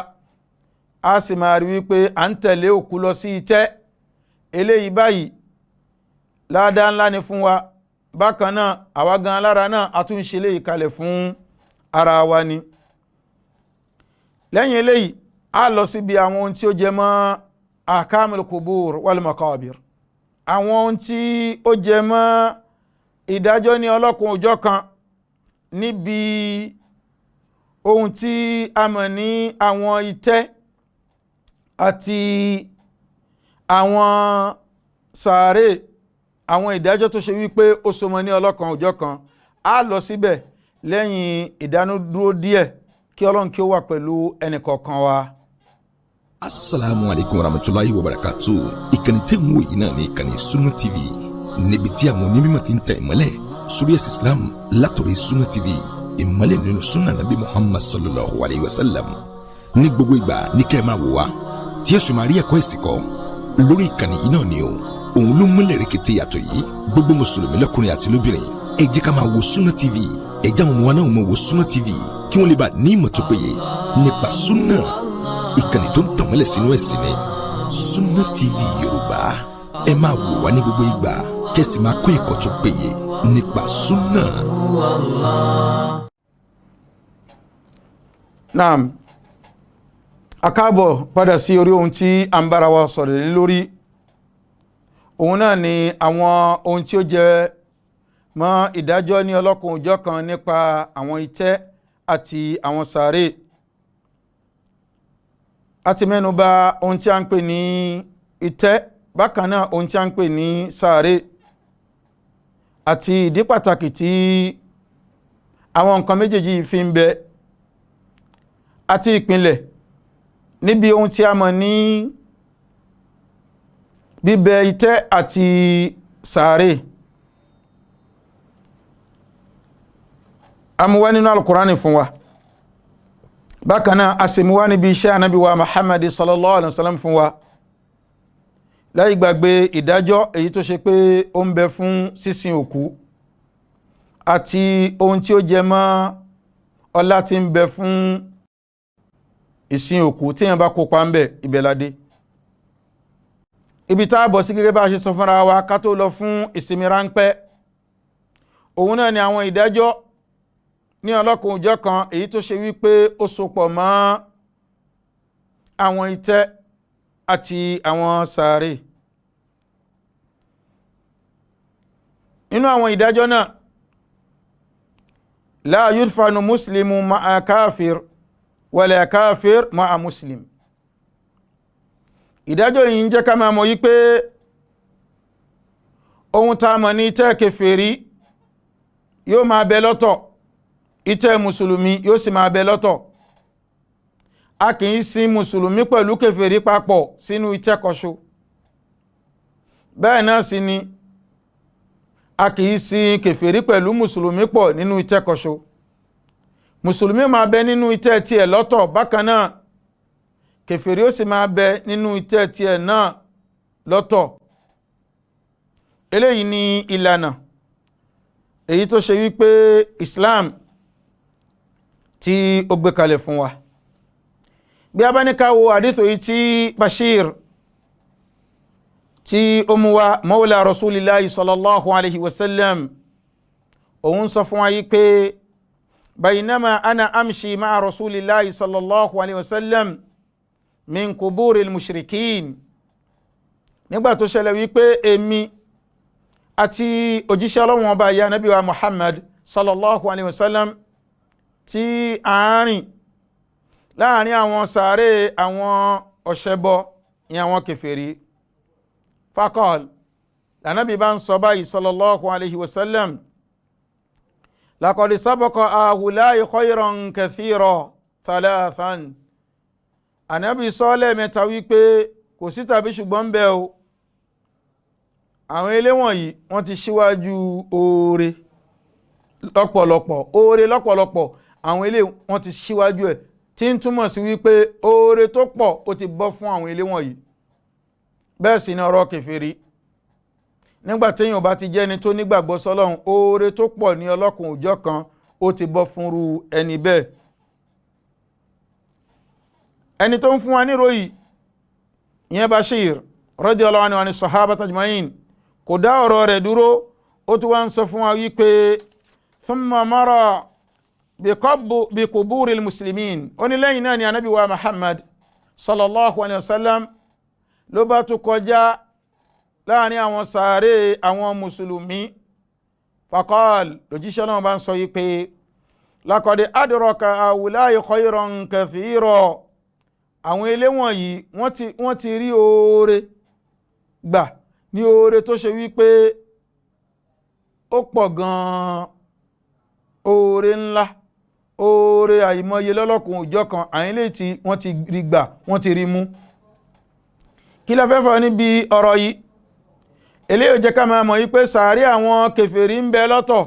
a sì máa rí wípé à ń tẹ̀lé òkú lọ sí itẹ́. eléyìí báyìí ládá ńlá ni fún wa. bákan náà àwa gan lára náà a tún ṣe eléyìí kalẹ̀ fún ara wa ni. lẹ́yìn eléyìí a lọ síbi àwọn ohun tí ó jẹ mọ́ ahkamul qubur wal maqabir, àwọn ohun tí ó jẹ mọ́ ìdájọ́ ní ọlọ́kun òjọ́ kan níbi ohun tí a mọ̀ ní àwọn itẹ́ àti àwọn sàárè, àwọn ìdájọ́ tó ṣe wípé ó so mọ́ ní ọlọ́kan òjọ́ kan. a lọ síbẹ̀ lẹ́yìn ìdánudúró díẹ̀ kí Ọlọ́run kí ó wà pẹ̀lú ẹnìkọ̀ọ̀kan wa. Assalamu alaikum warahmatullahi wabarakatuh. ìkànnì tẹ́ ń wò yìí náà ní ìkànnì Sunna TV, níbi tí àwọn onímọ̀ ti ń tẹ ìmọ́lẹ̀ sórí ẹ̀sìn Islam látọ̀rọ̀ Sunna TV, ìmọ́lẹ̀ nínú sunna nabi Muhammad sallallahu alayhi wa sallam. ní gbogbo ìgbà ní kẹ́ ẹ máa wò wá tí ẹ sì máa rí ẹ̀kọ́ ìsìn kọ́ lórí ìkànnì yìí náà ni o. òun ló múlẹ̀ rẹ̀kẹ̀tẹ̀ yàtọ̀ yìí. gbogbo mùsùlùmí lọ́kùnrin àti lóbìnrin ẹ jẹ́ ká máa wo Sunna TV, ẹ jẹ́ àwọn ọmọ wa náà máa wo Sunna TV kí wọ́n lè bá ní ìmọ̀ tó péye nípa sunna. ìkànnì tó ń tànmọ́lẹ̀ sínú ẹ̀sìn ni Sunna TV Yorùbá. ẹ máa wò wá ní gbogbo ìgbà kẹ́sì máa kọ́ ẹ̀kọ́ tó péye nípa sunna. Naam, akábọ̀ padà sí orí ohun tí a ń bára wa sọ̀rọ̀ lé lórí. òun náà ni àwọn ohun tí ó jẹ mọ́ ìdájọ́ ní ọlọ́kan òjọ́ kan nípa àwọn itẹ́ àti àwọn sàárè. a ti mẹ́nu bà ohun tí a ń pè ní itẹ́, bákan náà ohun tí a ń pè ní sàárè, àti ìdí pàtàkì tí àwọn nǹkan méjèèjì fi ń bẹ, àti ìpìnlẹ̀ níbi ohun tí a mọ̀ ní bíbẹ itẹ́ àti sàárè. a mú wá nínú Al-Qur'ani fún wa, bákan náà a sì mú wá níbi iṣẹ́ Ànábì wa Muhammad sallallahu alaihi wasallam fún wa, láì gbàgbé ìdájọ́ èyí tó ṣe pé ó ń bẹ fún sísin òkú àti ohun tí ó jẹ mọ́ ọlá tí ń bẹ fún ìsìn òkú tí yẹn bá kópa ń bẹ ìbẹ̀ládé. ibi tá a bọ̀ sí gẹ́gẹ́ bá a ṣe sọ fúnra wa ká tó lọ fún ìsinmi ráńpẹ́, òun náà ni àwọn ìdájọ́ ní ọlọ́kan òjọ́ kan èyí tó ṣe wípé ó sopọ̀ mọ́ àwọn itẹ́ àti àwọn sàárè. nínú àwọn ìdájọ́ náà, la yudfanu muslimu ma'a kafir wala kafir ma'a muslim. ìdájọ́ yìí ń jẹ́ ká máa mọ̀ yí pé ohun tá a mọ̀ ní itẹ́ kèfèrí yóò máa bẹ lọ́tọ̀, itẹ́ mùsùlùmí yóò sì máa bẹ lọ́tọ̀. a kì í sin mùsùlùmí pẹ̀lú kèfèrí papọ̀ sínú itẹ́ kọ̀ṣo. bẹ́ẹ̀ náà sì ni a kì í sin kèfèrí pẹ̀lú mùsùlùmí pọ̀ nínú itẹ́ kọ̀ṣo. mùsùlùmí máa bẹ nínú itẹ́ tiẹ̀ lọ́tọ̀, bákan náà kèfèrí ó sì máa bẹ nínú itẹ́ tiẹ̀ náà lọ́tọ̀. eléyìí ni ìlànà èyí tó ṣe wípé Islam tí ó gbé kalẹ̀ fún wa. bí a bá ní ká wo àdíthò yìí tí Bashir tí ó mú wa mawla rasulillahi sallallahu alaihi wasallam, òun sọ fún wa yí pé baynama ana amshi ma'a rasulillahi sallallahu alaihi wasallam min kuburil mushrikin. nígbà tó ṣẹlẹ̀ wípé èmi àti òjíṣẹ́ Ọlọ́run ọba ya nabi wa Muhammad sallallahu alayhi wa sallam tí àárín láàrin àwọn sàárè àwọn ọ̀ṣẹ́bọ ní àwọn kèfèrí. Faqal, lànàbí bá ń sọ báyìí sallallahu alayhi wa sallam, laqad sabaqa ahulai khayran kathira thalathan. Ànábì sọ lẹ́ẹ̀mẹ́ta wípé kò sí tàbí ṣùgbọ́n bẹ́ẹ̀ o, àwọn ilé wọ̀nyí wọ́n ti ṣíwájú oore lọ́pọ̀lọpọ̀, àwọn ilé wọ́n ti ṣíwájú ẹ̀, tí ń túmọ̀ sí wípé oore tó pọ̀ ó ti bọ́ fún àwọn ilé wọ̀nyí. Bẹ́ẹ̀ sì ni ọ̀rọ̀ kèfèrí, nígbà téèyàn bá ti jẹ́ ẹni tó nígbàgbọ́ sọ́lọ́run, oore tó pọ̀ ní ọlọ́kùn òjọ́ kan ó ti bọ́ fúnru ẹni bẹ́ẹ̀. Ẹni tó ń fún wa níròyìn ìyẹn Bashir radiyallahu anhu ani sahabata ajma'in, kò dá ọ̀rọ̀ rẹ̀ dúró, ó tún wá ń sọ fún wa wípé thumma mara bi quburil muslimin. Ó ní lẹ́yìn náà ni Ànábì wa Muhammad sallallahu alayhi wa sallam ló bá tún kọjá láàrin àwọn sàárè àwọn mùsùlùmí. Faqal, lójíṣẹ́ náà bá ń sọ wípé laqad adraka awulai khayran kathira. Àwọn ilé wọ̀nyí wọ́n ti rí oore gbà ní oore tó ṣe wípé ó pọ̀ gan-an, oore ńlá, oore àìmọye lọ́lọ́kùn òjọ́ kan, àwọn ilé tí wọ́n ti rí gbà, wọ́n ti rí mú. Kí la fẹ́ fọ́ níbi ọ̀rọ̀ yìí? Eléyìí jẹ́ ká máa mọ̀ wípé sàárè àwọn kèfèrí ń bẹ lọ́tọ̀,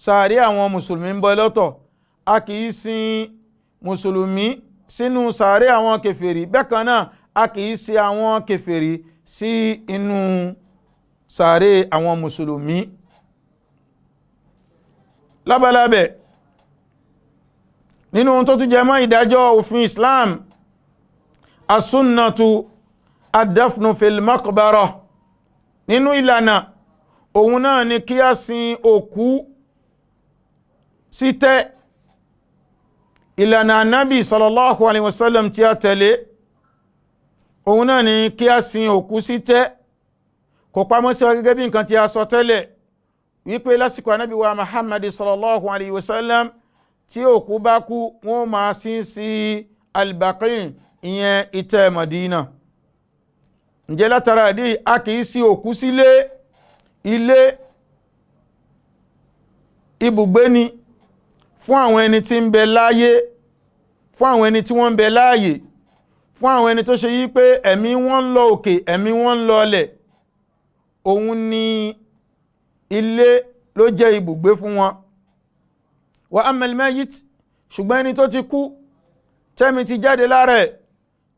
sàárè àwọn mùsùlùmí ń bẹ lọ́tọ̀. A kì í sin mùsùlùmí sínú sàárè àwọn kèfèrí, bẹ́ẹ̀ kan náà a kì í sin àwọn kèfèrí sí inú sàárè àwọn mùsùlùmí. Lábalábẹ̀ nínú tó tún jẹ mọ́ ìdájọ́ òfin Islam, as-sunnatu ad-dafnu fil maqbara. Nínú ìlànà òun náà ni kí a sin òkú sí tẹ́. Ìlànà Ànábì sallallahu alaihi wasallam tí a tẹ̀lé òun náà ni kí a sin òkú sí tẹ́. Kò pamọ́ sí wa gẹ́gẹ́ bí nǹkan tí a sọ tẹ́lẹ̀ wípé lásìkò Ànábì wa Muhammad sallallahu alaihi wasallam tí òkú bá kú wọ́n máa sin sí al-Baqi, ìyẹn ìtẹ́ Madina. Ǹjẹ́ látara ìdí a kìí sí òkú sílé, ilé ibùgbé ni fún àwọn ẹni tí ń bẹ láyé, fún àwọn ẹni tí wọ́n ń bẹ láàyè, fún àwọn ẹni tó ṣe yí pé ẹ̀mí wọn ń lọ òkè, ẹ̀mí wọn ń lọ ọlẹ̀. Òun ni ilé ló jẹ́ ibùgbé fún wọn. Wa ammal mayyit, ṣùgbọ́n ẹni tó ti kú, tẹ́mi ti jáde lára ẹ̀,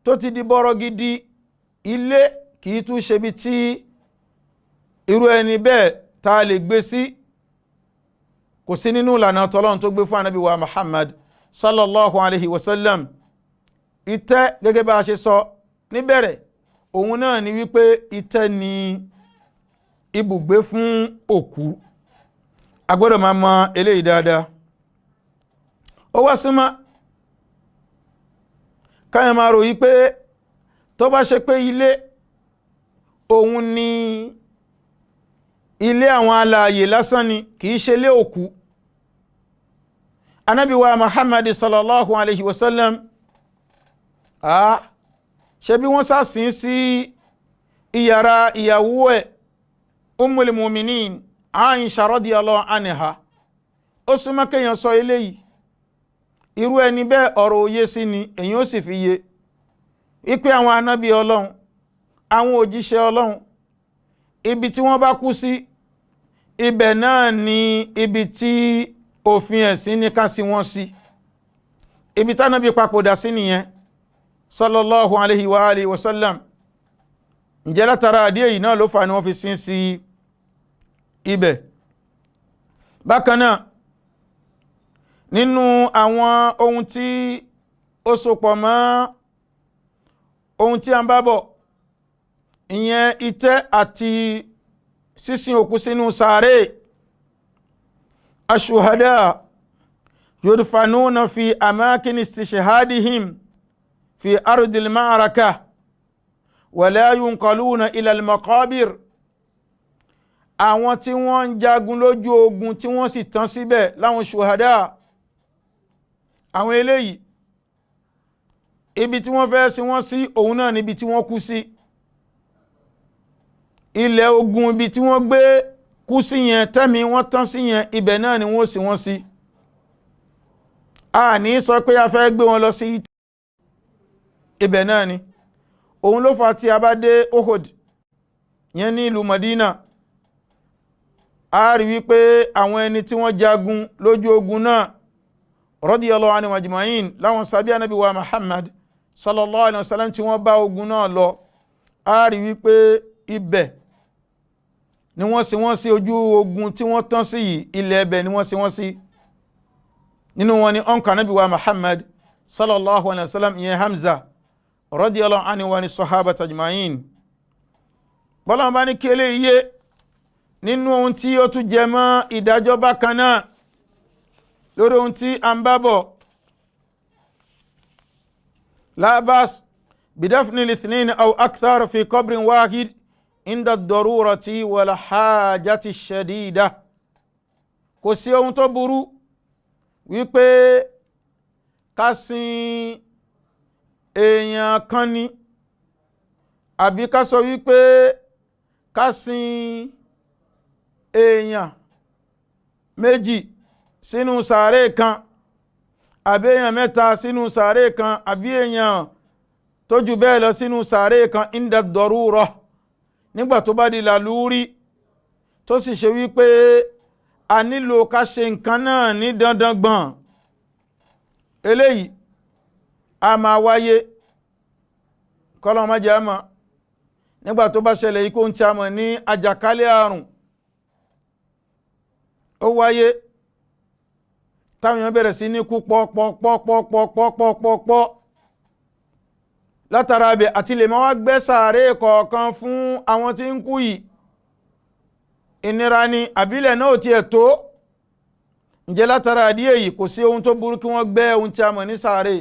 tó ti di bọ́rọ̀ gidi, ilé kìí tún ṣe bí tí irú ẹni bẹ́ẹ̀ ta lè gbé sí. Kò sí nínú ìlànà tọ́lọ́run tó gbé fún Ànábì wa Muhammad sallallahu alaihi wasallam. Ìtẹ́ gẹ́gẹ́ bá a ṣe sọ níbẹ̀rẹ̀, òun náà ni wípé ìtẹ́ ni ibùgbé fún òkú. A gbọ́dọ̀ máa mọ eléyìí dáadáa. Ó wá súnmọ́ káyọ̀ máa rò yí pé tó bá ṣe pé ilé òun ni ilé àwọn alààyè lásán ni, kìí ṣe ilé òkú. Ànábì wa Muhammad sallallahu alaihi wasallam ṣe bí wọ́n sásìn sí ìyàrá ìyàwó ẹ̀ Ummul Mu'minin Aisha radiyallahu anha. Ó súnmọ́ kéèyàn sọ eléyìí, irú ẹni bẹ́ẹ̀ ọ̀rọ̀ òye sí ni èyí ó sì fi yé wípé àwọn ànábì Ọlọ́run, àwọn òjíṣẹ́ Ọlọ́run, ibi tí wọ́n bá kú sí, ibẹ̀ náà ni ibi tí òfin ẹ̀sìn ní ká sí wọ́n sí. Ibi tánábì papòdà sí nìyẹn sallallahu alaihi wa alihi wasallam. Ǹjẹ́ látara àdíyẹ yìí náà ló fà ní wọ́n fi sin sí ibẹ̀. Bákan náà nínú àwọn ohun tí ó sopọ̀ mọ́ ohun tí a ń bá bọ̀, ìyẹn ìtẹ́ àti sísin òkú sínú sàárè. Ash-shuhada yudfanuna fi amakin istishhadihim fi ardil ma'araka wa la yunqaluna ila al-maqabir. àwọn tí wọ́n ń jagun lójú ogun tí wọ́n sì tán síbẹ̀ láwọn ṣùhádà, àwọn eléyìí ibi tí wọ́n fẹ́ sí wọ́n sí òun náà níbi tí wọ́n kú sí. Ilẹ̀ ogun ibi tí wọ́n gbé kú sí yẹn, tẹ́mi wọ́n tán sí yẹn, ibẹ̀ náà ni wọ́n sì wọ́n sí. A ní sọ pé a fẹ́ gbé wọn lọ sí ibẹ̀ náà ni. Òun ló fà tí a bá dé Uhud yẹn ní ìlú Madina, a rí wípé àwọn ẹni tí wọ́n jagun lójú ogun náà radiyallahu anhum ajma'in láwọn sàbí Ànábì wa Muhammad sallallahu alaihi wasallam tí wọ́n bá ogun náà lọ, a rí wípé ibẹ̀ ni wọ́n sì wọ́n sí ojú ogun tí wọ́n tán sí yìí, ilẹ̀ ẹbẹ̀ ni wọ́n sì wọ́n sí. Nínú wọn ni ọ̀nkà Ànábì wa Muhammad sallallahu alaihi wasallam ìyẹn Hamza radiyallahu anhu wa ni sahaba ajma'in. Bọ́lá wọn bá ní kélé iye nínú ohun tí ó tún jẹ mọ́ ìdájọ́ bákan náà lórí ohun tí a ń bá bọ̀. La bas bidafni lithnin aw akthar fi qabrin wahid inda ad-darurati wal hajati shadida. Kò sí ohun tó burú wípé ká sin èèyàn kan ni, àbí ká sọ wípé ká sin èèyàn méjì sínú sàárè kan, àbí èèyàn mẹ́ta sínú sàárè kan, àbí èèyàn tó jù bẹ́ẹ̀ lọ sínú sàárè kan inda ad-darura, nígbà tó bá di làlúrí tó sì ṣe wípé a nílò ká ṣe nǹkan náà ní dandan gbọ̀n. Eléyìí a máa wáyé kọ́lọ̀ má jẹ́ àmà nígbà tó bá ṣẹlẹ̀ ikú tí a mọ̀ ní àjàkálẹ̀ àrùn. Ó wáyé táwọn èèyàn bẹ̀rẹ̀ sí ní kú pọ̀pọ̀pọ̀pọ̀pọ̀pọ̀pọ̀ látara bẹ̀ àti lè máa wá gbẹ́ sàárè kọ̀ọ̀kan fún àwọn tí ń kú yìí, ìnira ni àbílẹ̀ náà ti ẹ̀ tó. Ǹjẹ́ látara àdí èyí kò sí ohun tó burú kí wọ́n gbẹ́ ohun tí a mọ̀ ní sàárè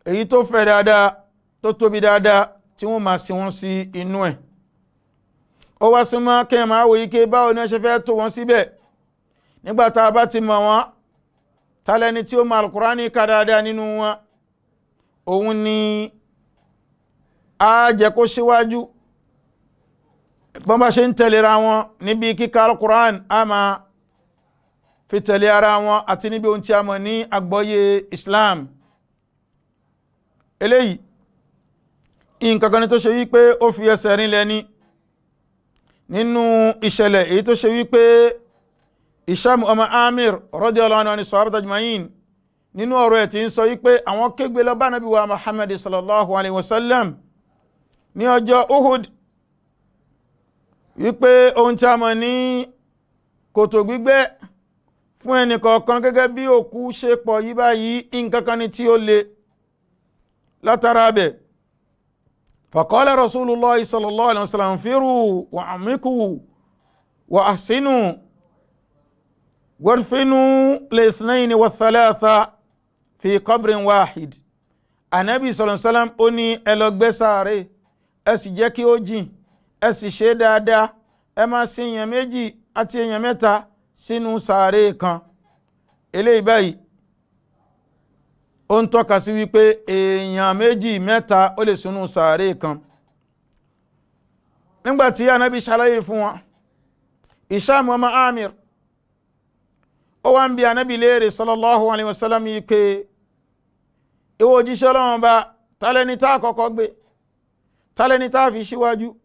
èyí tó fẹ̀ dáadáa tó tóbi dáadáa tí wọ́n máa sin wọ́n sí inú ẹ̀. Ó wá súnmọ́ kí ẹ máa wòye ké báwo ni wọ́n ṣe fẹ́ tó wọn síbẹ̀ nígbà tá a bá ti mọ̀ wọ́n, tálẹ́ni tí ó mọ Al-Qur'ani ká dáadáa nínú wọn, òun ni a jẹ́ kó síwájú. Bọ́n bá ṣe ń tẹ̀lera wọn níbi kíkà Al-Qur'an, a máa fi tẹ̀lé ara wọn àti níbi ohun tí a mọ̀ ní àgbọ́yé Islam. Eléyìí nǹkan kan ni tó ṣe wípé ó fi ẹsẹ̀ rinlẹ̀ ni nínú ìṣẹ̀lẹ̀ èyí tó ṣe wípé Hisham ọmọ Amir radiyallahu anhu ni sahaba ajma'in nínú ọ̀rọ̀ ẹ̀ tí ń sọ wípé àwọn kégbe lọ bá Ànábì wa Muhammad sallallahu alaihi wasallam ní ọjọ́ Uhud wípé ohun tí a mọ̀ ní kòtò gbígbẹ́ fún ẹnì kọ̀ọ̀kan gẹ́gẹ́ bí òkú ṣe pọ̀ yí báyìí, nǹkan kan ni tí ó le látara bẹ̀. Faqala Rasulullahi sallallahu alaihi wasallam firu wa amiku wa ahsinu warfinu lithnaini wa thalatha fi qabrin wahid. Ànábì sallallahu alaihi wasallam ó ní ẹ lọ gbẹ́ sàárè, ẹ sì jẹ́ kí ó jìn, ẹ sì ṣe dáadáa, ẹ máa sin èèyàn méjì àti èèyàn mẹ́ta sínú sàárè kan. Eléyìí báyìí ó ń tọ́ka sí wípé èèyàn méjì mẹ́ta ó lè sínú sàárè kan. Nígbàtí Ànábì ṣàlàyé fún wọn, Hisham ọmọ Amir ó wá ń bi Ànábì léèrè sallallahu alaihi wasallam yìí pé ìwọ òjíṣẹ́ Ọlọ́run bá tálẹ́ni tá kọ́kọ́ gbé, tálẹ́ni tá fi síwájú.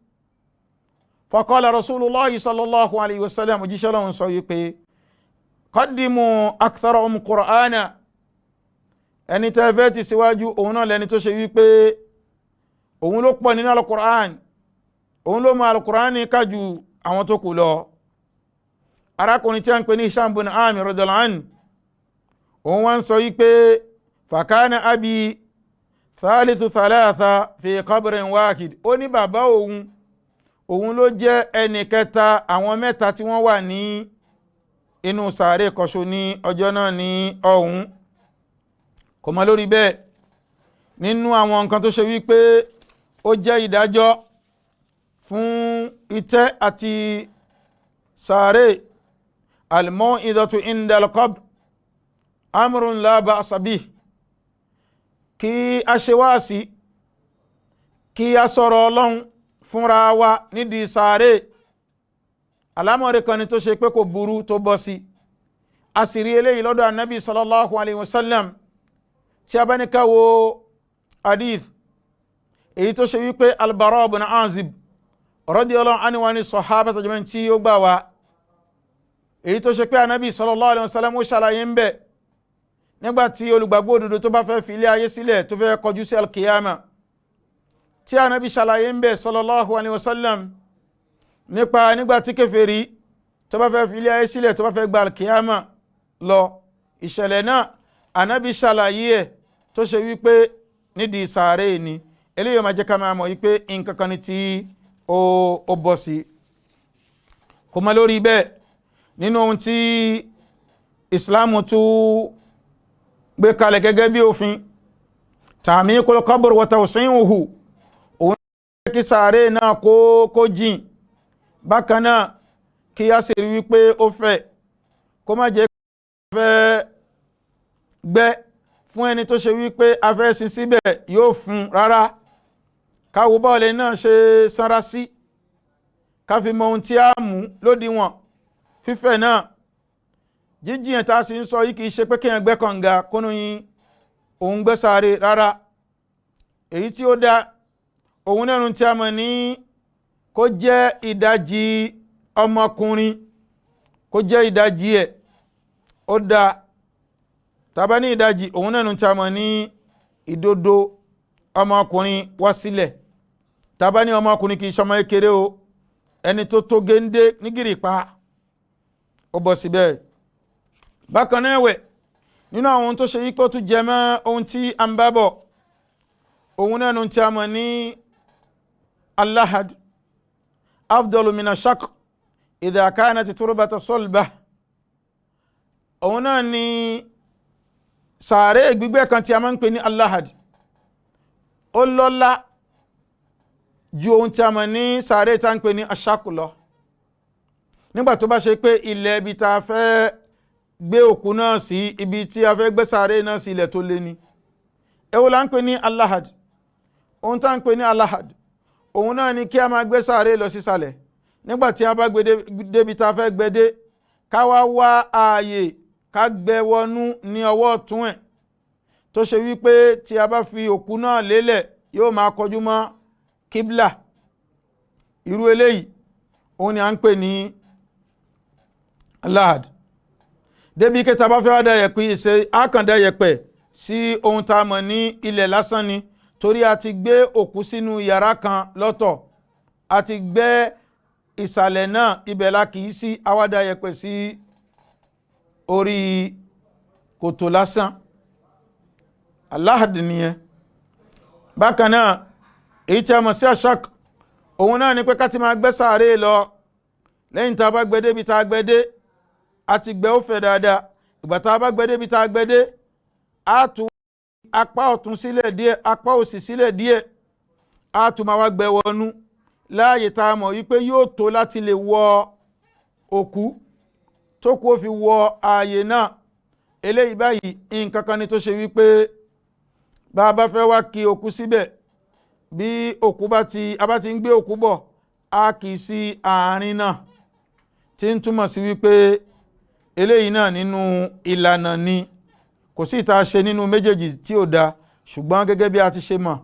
Faqala Rasulullahi sallallahu alaihi wasallam, òjíṣẹ́ Ọlọ́run sọ yìí pé qaddimu aktharahum Qur'ana, ẹni tẹ́ fẹ́ ti síwájú òun náà lẹni tó ṣe wípé òun ló pọ̀ nínú Al-Qur'an, òun ló mọ Al-Qur'an ní kájú àwọn tó kù lọ. Arákùnrin tí a ń pè ní Hisham bin Amir radiyallahu anhu, òun wá ń sọ wípé fakana abi thalithu thalatha fi qabrin wahid. Ó ní bàbá òun ló jẹ́ ẹni kẹta àwọn mẹ́ta tí wọ́n wà ní inú sàárè kọ̀ṣọ́ ní ọjọ́ náà ní ọ̀hún. Kò mọ́ lórí bẹ́ẹ̀ nínú àwọn nǹkan tó ṣe wípé ó jẹ́ ìdájọ́ fún ìtẹ́ àti sàárè al-maw'idatu inda al-qabr amrun la ba'sa bih, kí a ṣe wáàsí, kí a sọ̀rọ̀ Ọlọ́run fúnra wa nídìí sàárè, alámọ̀rí kan ni tó ṣe pé kò burú tó bọ́ sí. A sì rí eléyìí lọ́dọ̀ Ànábì sallallahu alayhi wa sallam, tí a bá ní ká wo hadith èyí tó ṣe wípé al-Bara ibn Azib radiyallahu anhu wa ni sahaba tajman tí ó gbà wá, èyí tó ṣe pé Ànábì sallallahu alayhi wa sallam ó ṣàlàyé ń bẹ̀ nígbàtí olùgbàgbọ́ òdodo tó bá fẹ́ fi ilé ayé sílẹ̀ tó fẹ́ kọjú sí al-qiyama, tí Ànábì ṣàlàyé ń bẹ̀ sallallahu alayhi wa sallam nípa nígbàtí kèfèrí tó bá fẹ́ fi ilé ayé sílẹ̀ tó bá fẹ́ gba al-qiyama lọ, ìṣẹ̀lẹ̀ náà Ànábì ṣàlàyé ẹ̀ tó ṣe wípé nídìí sàárè ni. Eléyìí máa jẹ́ ká máa mọ̀ wípé nǹkan kan ni tí ó bọ́ sí. Kò mọ́ lórí bẹ́ẹ̀, nínú ohun tí Ìsìláàmù tún gbé kalẹ̀ gẹ́gẹ́ bí òfin, ta'miqul qabr wa tawsi'uhu, òun kí sàárè náà kó jìn, bákan náà kí a sì rí wípé ó fẹ̀, kó má jẹ́ fẹ́ gbẹ́ fún ẹni tó ṣe wípé a fẹ́ sin síbẹ̀ yóò fún rárá. Káwo bọ́ọ̀lẹ̀ náà ṣe sanra sí, ká fi mọ ohun tí a mú lódiwọ̀n. Fífẹ̀ náà, jíjìn tá a sì ń sọ yìí kìí ṣe pé kéèyàn gbẹ́ kànga kónú yín òun gbẹ́ sàárè rárá. Èyí tí ó dá òun nẹ́nu tí a mọ̀ ní kó jẹ́ ìdajì ọmọkùnrin, kó jẹ́ ìdajì ẹ̀, ó dá. Tàbá ní ìdajì òun nẹ́nu tí a mọ̀ ní ìdodo ọmọkùnrin wá sílẹ̀. Tàbá ní ọmọkùnrin kìí ṣọmọ kékeré o, ẹni tó tó géńdé ní gìrìpá ó bọ́ síbẹ̀. Bákan náà ẹ̀wẹ̀, nínú àwọn ohun tó ṣe yípo tún jẹ mọ́ ohun tí a ń bá bọ̀, òun nẹ́nu tí a mọ̀ ní al-lahad afdalu min ash-shaq idha kanat turbata sulbah. Òun náà ni sàárè gbígbẹ́ kan tí a máa ń pè ní al-lahad, ó lọ́lá ju ohun tí a mọ̀ ní sàárè tá ń pè ní ash-shaq lọ. Nígbà tó bá ṣe pé ilẹ̀ ibi tá a fẹ́ gbé òkú náà sí, ibi tí a fẹ́ gbé sàárè náà sí ilẹ̀ tó lé ní. Èwo la ń pè ní al-lahad? Ohun tá ń pè ní al-lahad, òun náà ni kí a máa gbé sàárè lọ sísàlẹ̀. Nígbà tí a bá gbé débi tá a fẹ́ gbé dé, ká wá wá ààyè ká gbẹ́ wọnú ní ọwọ́ ọ̀tún ẹ̀, tó ṣe wípé tí a bá fi òkú náà lélẹ̀ yóò máa kọjú mọ́ kíblà. Irú eléyìí òun ni a ń pè ní al-lahad. Débi kí ta bá fẹ́ wá dá yẹ̀pẹ̀ ìṣe àkàndá yẹ̀pẹ̀ sí ohun tá a mọ̀ ní ilẹ̀ lásán ni, torí a ti gbé òkú sínú yàrá kan lọ́tọ̀, a ti gbẹ́ ìsàlẹ̀ náà ibẹ̀ la kìí sí, àwádá yẹ̀pẹ̀ sí orí kòtò lásán. al-lahad nìyẹn. Bákan náà èyí tí a mọ̀ sí ash-shaq, òun náà ni pé ká ti máa gbẹ́ sàárè lọ, lẹ́yìn tá a bá gbẹ́ débi tá a gbẹ́ dé, a ti gbẹ́ ó fẹ̀ dáadáa. Ìgbà tá a bá gbẹ́ débi tá a gbẹ́ dé, a tún apá ọ̀tún sílẹ̀ díẹ̀, apá òsì sílẹ̀ díẹ̀, a tún máa wá gbẹ́ wọnú láàyè tá a mọ̀ wípé yóò tó láti lè wọ òkú, tó kú ó fi wọ ààyè náà. Eléyìí báyìí nǹkan kan ni tó ṣe wípé bá a bá fẹ́ wá kí òkú síbẹ̀, bí òkú a bá ti ń gbé òkú bọ̀, a kì í sí àárín náà, tí ń túmọ̀ sí wípé eléyìí náà nínú ìlànà ni, kò sí ìta ṣe nínú méjèèjì tí ó da. Ṣùgbọ́n gẹ́gẹ́ bí a ti ṣe mọ̀,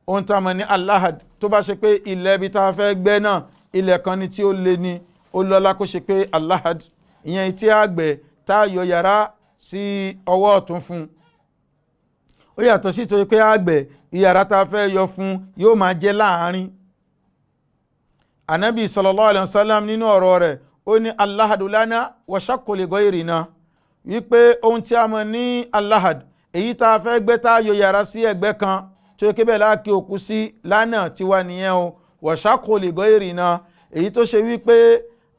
ohun tá a mọ̀ ní al-lahad, tó bá ṣe pé ilẹ̀ ibi tá a fẹ́ gbẹ́ náà ilẹ̀ kan ni tí ó le ni, ó lọ́lá kó ṣe pé al-lahad, ìyẹn tí a gbẹ́ tá a yọ yàrá sí ọwọ́ ọ̀tún fún. Ó yàtọ̀ sí tó pé a gbẹ́ ìyàrá tá a fẹ́ yọ fún yóò máa jẹ́ láàárín. Ànábì sallallahu alaihi wasallam nínú ọ̀rọ̀ rẹ̀ ó ní al-lahadu lana wa shaqqu li ghayrina, wípé ohun tí a mọ̀ ní al-lahad, èyí tá a fẹ́ gbẹ́ tá a yọ yàrá sí ẹ̀gbẹ́ kan tó yẹ kébẹ̀ láàkí òkú sí lánàá tí wà nìyẹn o. wa shaqqu li ghayrina, èyí tó ṣe wípé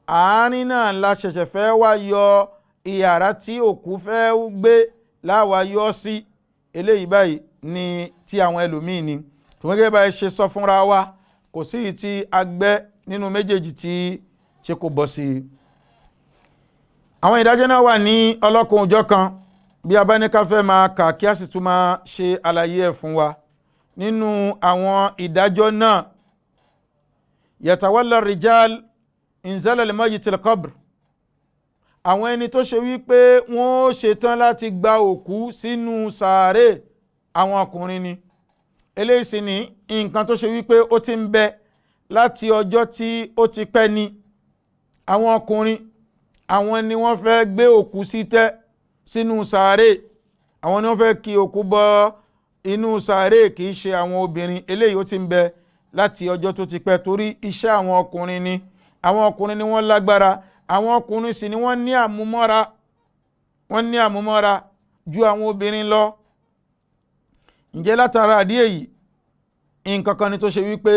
àárín náà la ṣẹ̀ṣẹ̀ fẹ́ wá yọ ìyàrá tí òkú fẹ́ gbé láwa yọ sí. Eléyìí báyìí ni tí àwọn ẹlòmíì ni, ṣùgbọ́n gẹ́gẹ́ báyìí ṣe sọ fúnra wa, kò sí tí a gbẹ́ nínú méjèèjì tí kò bọ́ sí. àwọn ìdájọ́ náà wà ní ọlọ́kan òjọ́ kan bí a bá ní ká fẹ́ máa kà kí a sì tún máa ṣe àlàyé ẹ̀ fún wa. nínú àwọn ìdájọ́ náà yatawalla rijal inzala al-mayyit al-qabr, àwọn ẹni tó ṣe wípé wọ́n ṣetán láti gba òkú sínú sàárè àwọn ọkùnrin ni. eléyìí sì ni nǹkan tó ṣe wípé ó ti ń bẹ láti ọjọ́ tí ó ti pẹ́ ni. àwọn ọkùnrin àwọn ni wọ́n fẹ́ gbé òkú sí tẹ́ sínú sàárè, àwọn ni wọ́n fẹ́ kí òkú bọ́ inú sàárè, kìí ṣe àwọn obìnrin. eléyìí ó ti ń bẹ láti ọjọ́ tó ti pẹ́ torí iṣẹ́ àwọn ọkùnrin ni. àwọn ọkùnrin ni wọ́n lágbára, àwọn ọkùnrin sì ni wọ́n ní àmúmọ́ra ju àwọn obìnrin lọ. ǹjẹ́ látara àdí èyí nǹkan kan ni tó ṣe wípé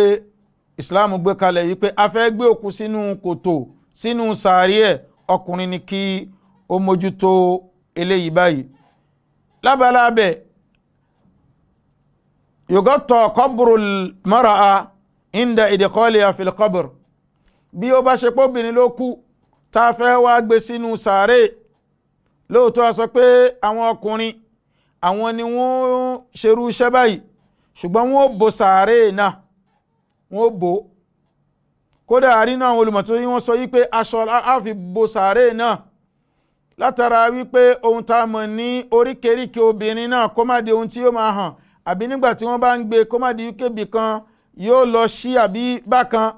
Islam gbé kalẹ̀ wípé a fẹ́ gbé òkú sínú kòtò sínú sàárè ẹ̀, ọkùnrin ni kí ó mójútó eléyìí báyìí. lábalábẹ̀ yugatta qabrul mar'a inda idkhaliha fil qabr, bí ó bá ṣe pé obìnrin ló kú tá a fẹ́ wá gbé sínú sàárè, lóòótọ́ a sọ pé àwọn ọkùnrin àwọn ni wọ́n ṣerú iṣẹ́ báyìí, ṣùgbọ́n wọ́n bò sàárè náà, wọ́n bò. kódà àrínú àwọn olùmọ̀tò yí wọ́n sọ wípé aṣọ àfi bò sàárè náà látara wípé ohun tá a mọ̀ ní oríkèríkè obìnrin náà kó má di ohun tí yóò máa hàn, àbí nígbà tí wọ́n bá ń gbé kó má di kébì kan yóò lọ sí àbí bákan.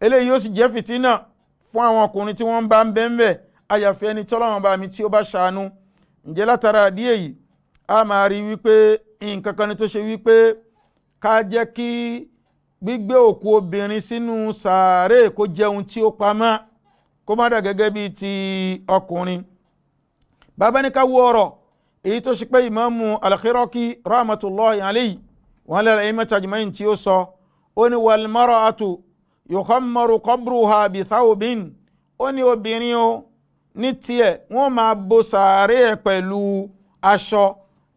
eléyìí yóò sì jẹ́ fìtínà fún àwọn ọkùnrin tí wọ́n bá ń bẹ́ńbẹ́, àyàfi ẹni tọ́lọ́run bá mi tí ó bá ṣàánú. ǹjẹ́ látara àdí èyí a máa rí wípé nǹkan kan ni tó ṣe wípé ká jẹ́ kí gbígbé òkú obìnrin sínú sàárè kó jẹ́ ohun tí ó pamọ́, kó má dà gẹ́gẹ́ bí ti ọkùnrin. bàbá ní ká wo ọ̀rọ̀ èyí tó ṣe pé ìmáàmù al-Khiraqi rahmatullahi alayhi wọn lẹ́rọ ẹ̀yìn ajma'in tí ó sọ, ó ní wal mar'atu yukhammaru qabruha bi thawbin, ó ní obìnrin o ní tiẹ̀ wọ́n máa bo sàárè ẹ̀ pẹ̀lú aṣọ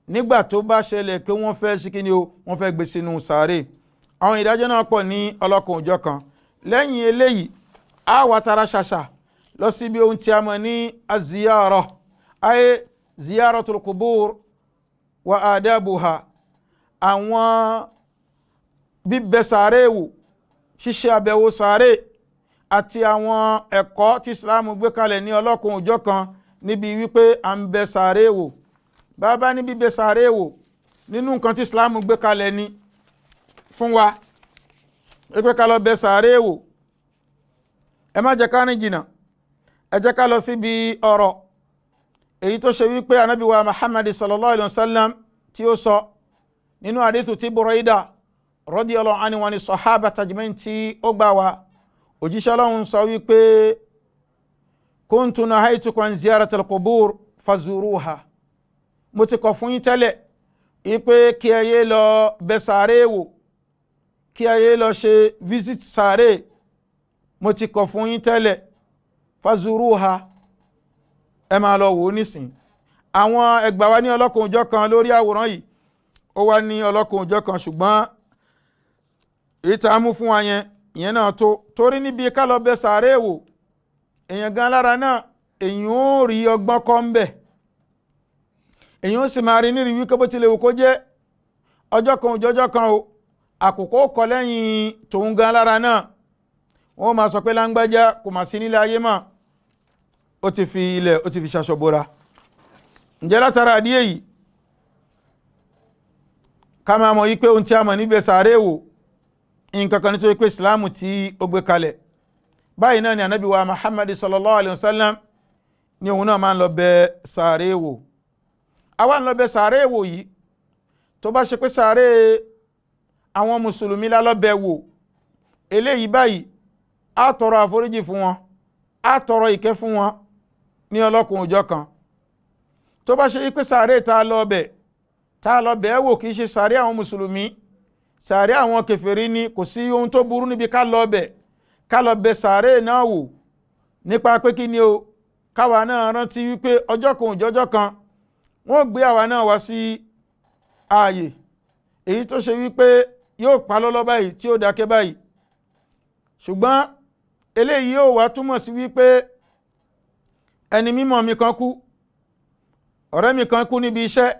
nígbà tó bá ṣẹlẹ̀ pé wọ́n fẹ́ ṣe kíni o, wọ́n fẹ́ gbé sínú sàárè. àwọn ìdájọ́ náà pọ̀ ní ọlọ́kan òjọ́ kan. lẹ́yìn eléyìí a wá tara ṣàṣà lọ síbi ohun tí a mọ̀ ní aziyara, ayé ziyaratul qubur wa adabuha, àwọn bíbẹ̀ sàárè wò, ṣíṣe àbẹ̀wò sàárè àti àwọn ẹ̀kọ́ tí Islam gbé kalẹ̀ ní ọlọ́kan òjọ́ kan níbi wípé à ń bẹ̀ sàárè wò. bàbá ní bíbẹ̀ sàárè wò nínú nǹkan tí Islam gbé kalẹ̀ ní fún wa pé ká lọ bẹ̀ sàárè wò. ẹ má jẹ́ ká rìn jìnnà, ẹ jẹ́ ká lọ síbi ọ̀rọ̀ èyí tó ṣe wípé Ànábì wa Muhammad sallallahu alayhi wa sallam tí ó sọ nínú hadithu tí Buraida radiyallahu anhu wa ni sahaba tajmain tí ó gbà wá. òjíṣẹ́ Ọlọ́run sọ wípé kuntu nahaytukum an ziyaratil qubur fazuruha, mo ti kọ̀ fún yín tẹ́lẹ̀ wípé kí ẹ yé lọ bẹ̀ sàárè wò, kí ẹ yé lọ ṣe visit sàárè, mo ti kọ̀ fún yín tẹ́lẹ̀, fazuruha, ẹ máa lọ wò ó nísìn. àwọn ẹgbà wa ní ọlọ́kan òjọ́ kan lórí àwòrán yìí, ó wá ní ọlọ́kan òjọ́ kan, ṣùgbọ́n èyí tá a mú fún wa yẹn ìyẹn náà tó, torí níbi ká lọ bẹ̀ sàárè wò èèyàn gan lára náà èèyàn ó rí ọgbọ́n kọ́ ń bẹ̀, èèyàn ó sì máa rí nírí wípé bó tilẹ̀ wò kó jẹ́ ọjọ́ kan òjọ́jọ́ kan o, àkókò kọ lẹ́yìn tòun gan lára náà, wọ́n máa sọ pé láńgbájá kò mà sí nílé ayé mọ́, ó ti fi ilẹ̀ ó ti fi ṣaṣọ bora. ǹjẹ́ látara àdíyẹ yìí ká máa mọ̀ wípé ohun tí a mọ̀ níbẹ̀ sàárè wò nǹkan kan nítorí pé Ìsìláàmù tí ó gbé kalẹ̀. báyìí náà ni Ànábì wa Muhammad sallallahu alayhi wa sallam ni òun náà máa ń lọ bẹ̀ sàárè wò. àwa ń lọ bẹ̀ sàárè wò yìí tó bá ṣe pé sàárè àwọn mùsùlùmí la lọ bẹ̀ wò, eléyìí báyìí á tọrọ àforíjì fún wọn, á tọrọ ìkẹ́ fún wọn ní ọlọ́kan òjọ́ kan. tó bá ṣe pé sàárè tá a lọ bẹ̀ wò kìí ṣe sàárè àwọn mùsùlùmí, sàárè àwọn kèfèrí ni, kò sí ohun tó burú níbi ká lọ bẹ̀ sàárè náà wò nípa pé kí ni o, káwa náà rántí wípé ọjọ́ kan òjọ́jọ́ kan wọ́n gbé àwa náà wá sí ààyè èyí tó ṣe wípé yóò pa lọ́lọ́ báyìí tí ó dákẹ́ báyìí. ṣùgbọ́n eléyìí yóò wá túmọ̀ sí wípé ẹni mímọ̀ mi kan kú, ọ̀rẹ́ mi kan kú níbi iṣẹ́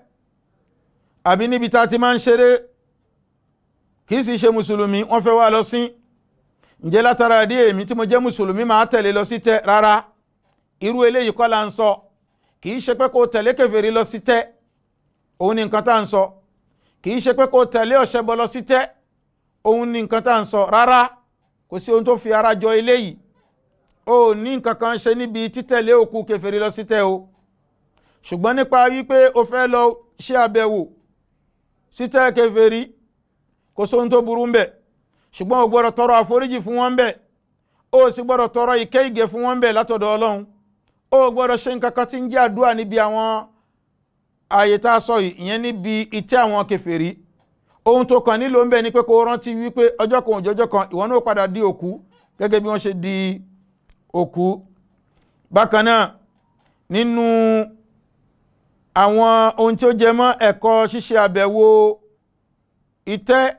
àbí níbi tá ti máa ń ṣeré, kìí sì ṣe mùsùlùmí, wọ́n fẹ́ wá lọ sí, ǹjẹ́ látara dí èmi tí mo jẹ́ mùsùlùmí máa tẹ̀lé lọ sí tẹ́? Rárá, irú eléyìí kọ́ la ń sọ. Kìí ṣe pé kó tẹ̀lé kèfèrí lọ sí tẹ́, òun ni nǹkan tá ń sọ. Kìí ṣe pé kó tẹ̀lé ọ̀ṣẹbọ lọ sí tẹ́, òun ni nǹkan tá ń sọ. Rárá, kò sí ohun tó fi ara jọ eléyìí. O ní nǹkan kan ṣe níbi títẹ̀lé òkú kèfèrí lọ sí tẹ́ o. Ṣùgbọ́n nípa wípé o fẹ́ lọ ṣe àbẹ̀wò sí tẹ́ kèfèrí, kò sí ohun tó burú ń bẹ̀. Ṣùgbọ́n o gbọ́dọ̀ tọrọ àforíjì fún wọn bẹ̀, o sì gbọ́dọ̀ tọrọ ìkẹ́ ìgẹ̀ fún wọn bẹ̀ látọ̀dọ̀ Ọlọ́run. O gbọ́dọ̀ ṣe nǹkan kan tí ń jẹ́ àdúrà níbi àwọn ààyè tá a sọ yìí, ìyẹn níbi ìtẹ́ àwọn kèfèrí. Ohun tó kàn nílò ń bẹ̀ ni pé kó rántí wípé ọjọ́ kan òjọ́jọ́ kan ìwọ náà padà di òkú gẹ́gẹ́ bí wọ́n ṣe di òkú. Bákan náà, nínú àwọn ohun tí ó jẹ mọ́ ẹ̀kọ́ ṣíṣe àbẹ̀wò ìtẹ́,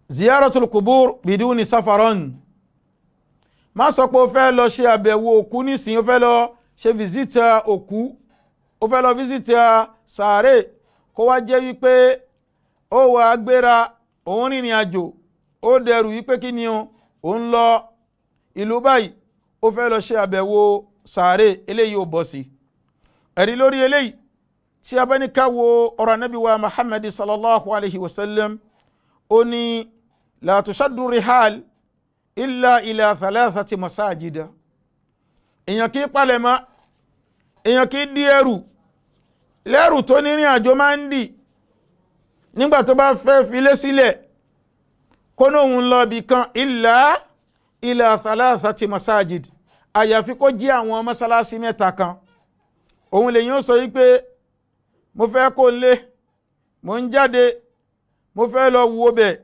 ziyaratul kubur biduni safaron. Má sọ pé o fẹ́ lọ ṣe àbẹ̀wò òkú nísìnyí, o fẹ́ lọ ṣe visita òkú, o fẹ́ lọ visita sàárè, kó wá jẹ́ wípé ó wà gbéra, òun rìnrìn àjò, ó dẹrù wípé kí ni ó ń lọ ìlú báyìí, ó fẹ́ lọ ṣe àbẹ̀wò sàárè. Eléyìí ò bọ́ sí. Ẹ̀rí lórí eléyìí, tí a bá ní ká wo ọ̀rọ̀ Ànábì wa Muhammad sallallahu alaihi wasallam, ó ní la tushaddu rihal illa ila thalathati masajida. Èyàn kí palẹ̀ mọ́, èyàn kí dí ẹrù lẹ́rù tó ní rìn àjò máa ń dì nígbà tó bá fẹ́ filé sílẹ̀, kó náà ń lọ bí kan illa ila thalathati masajid, àyàfi kó jí àwọn mọ́sálásí mẹ́ta kan. Òun lèyìn ó sọ wípé mo fẹ́ kó lé, mo ń jáde, mo fẹ́ lọ wo bẹ̀,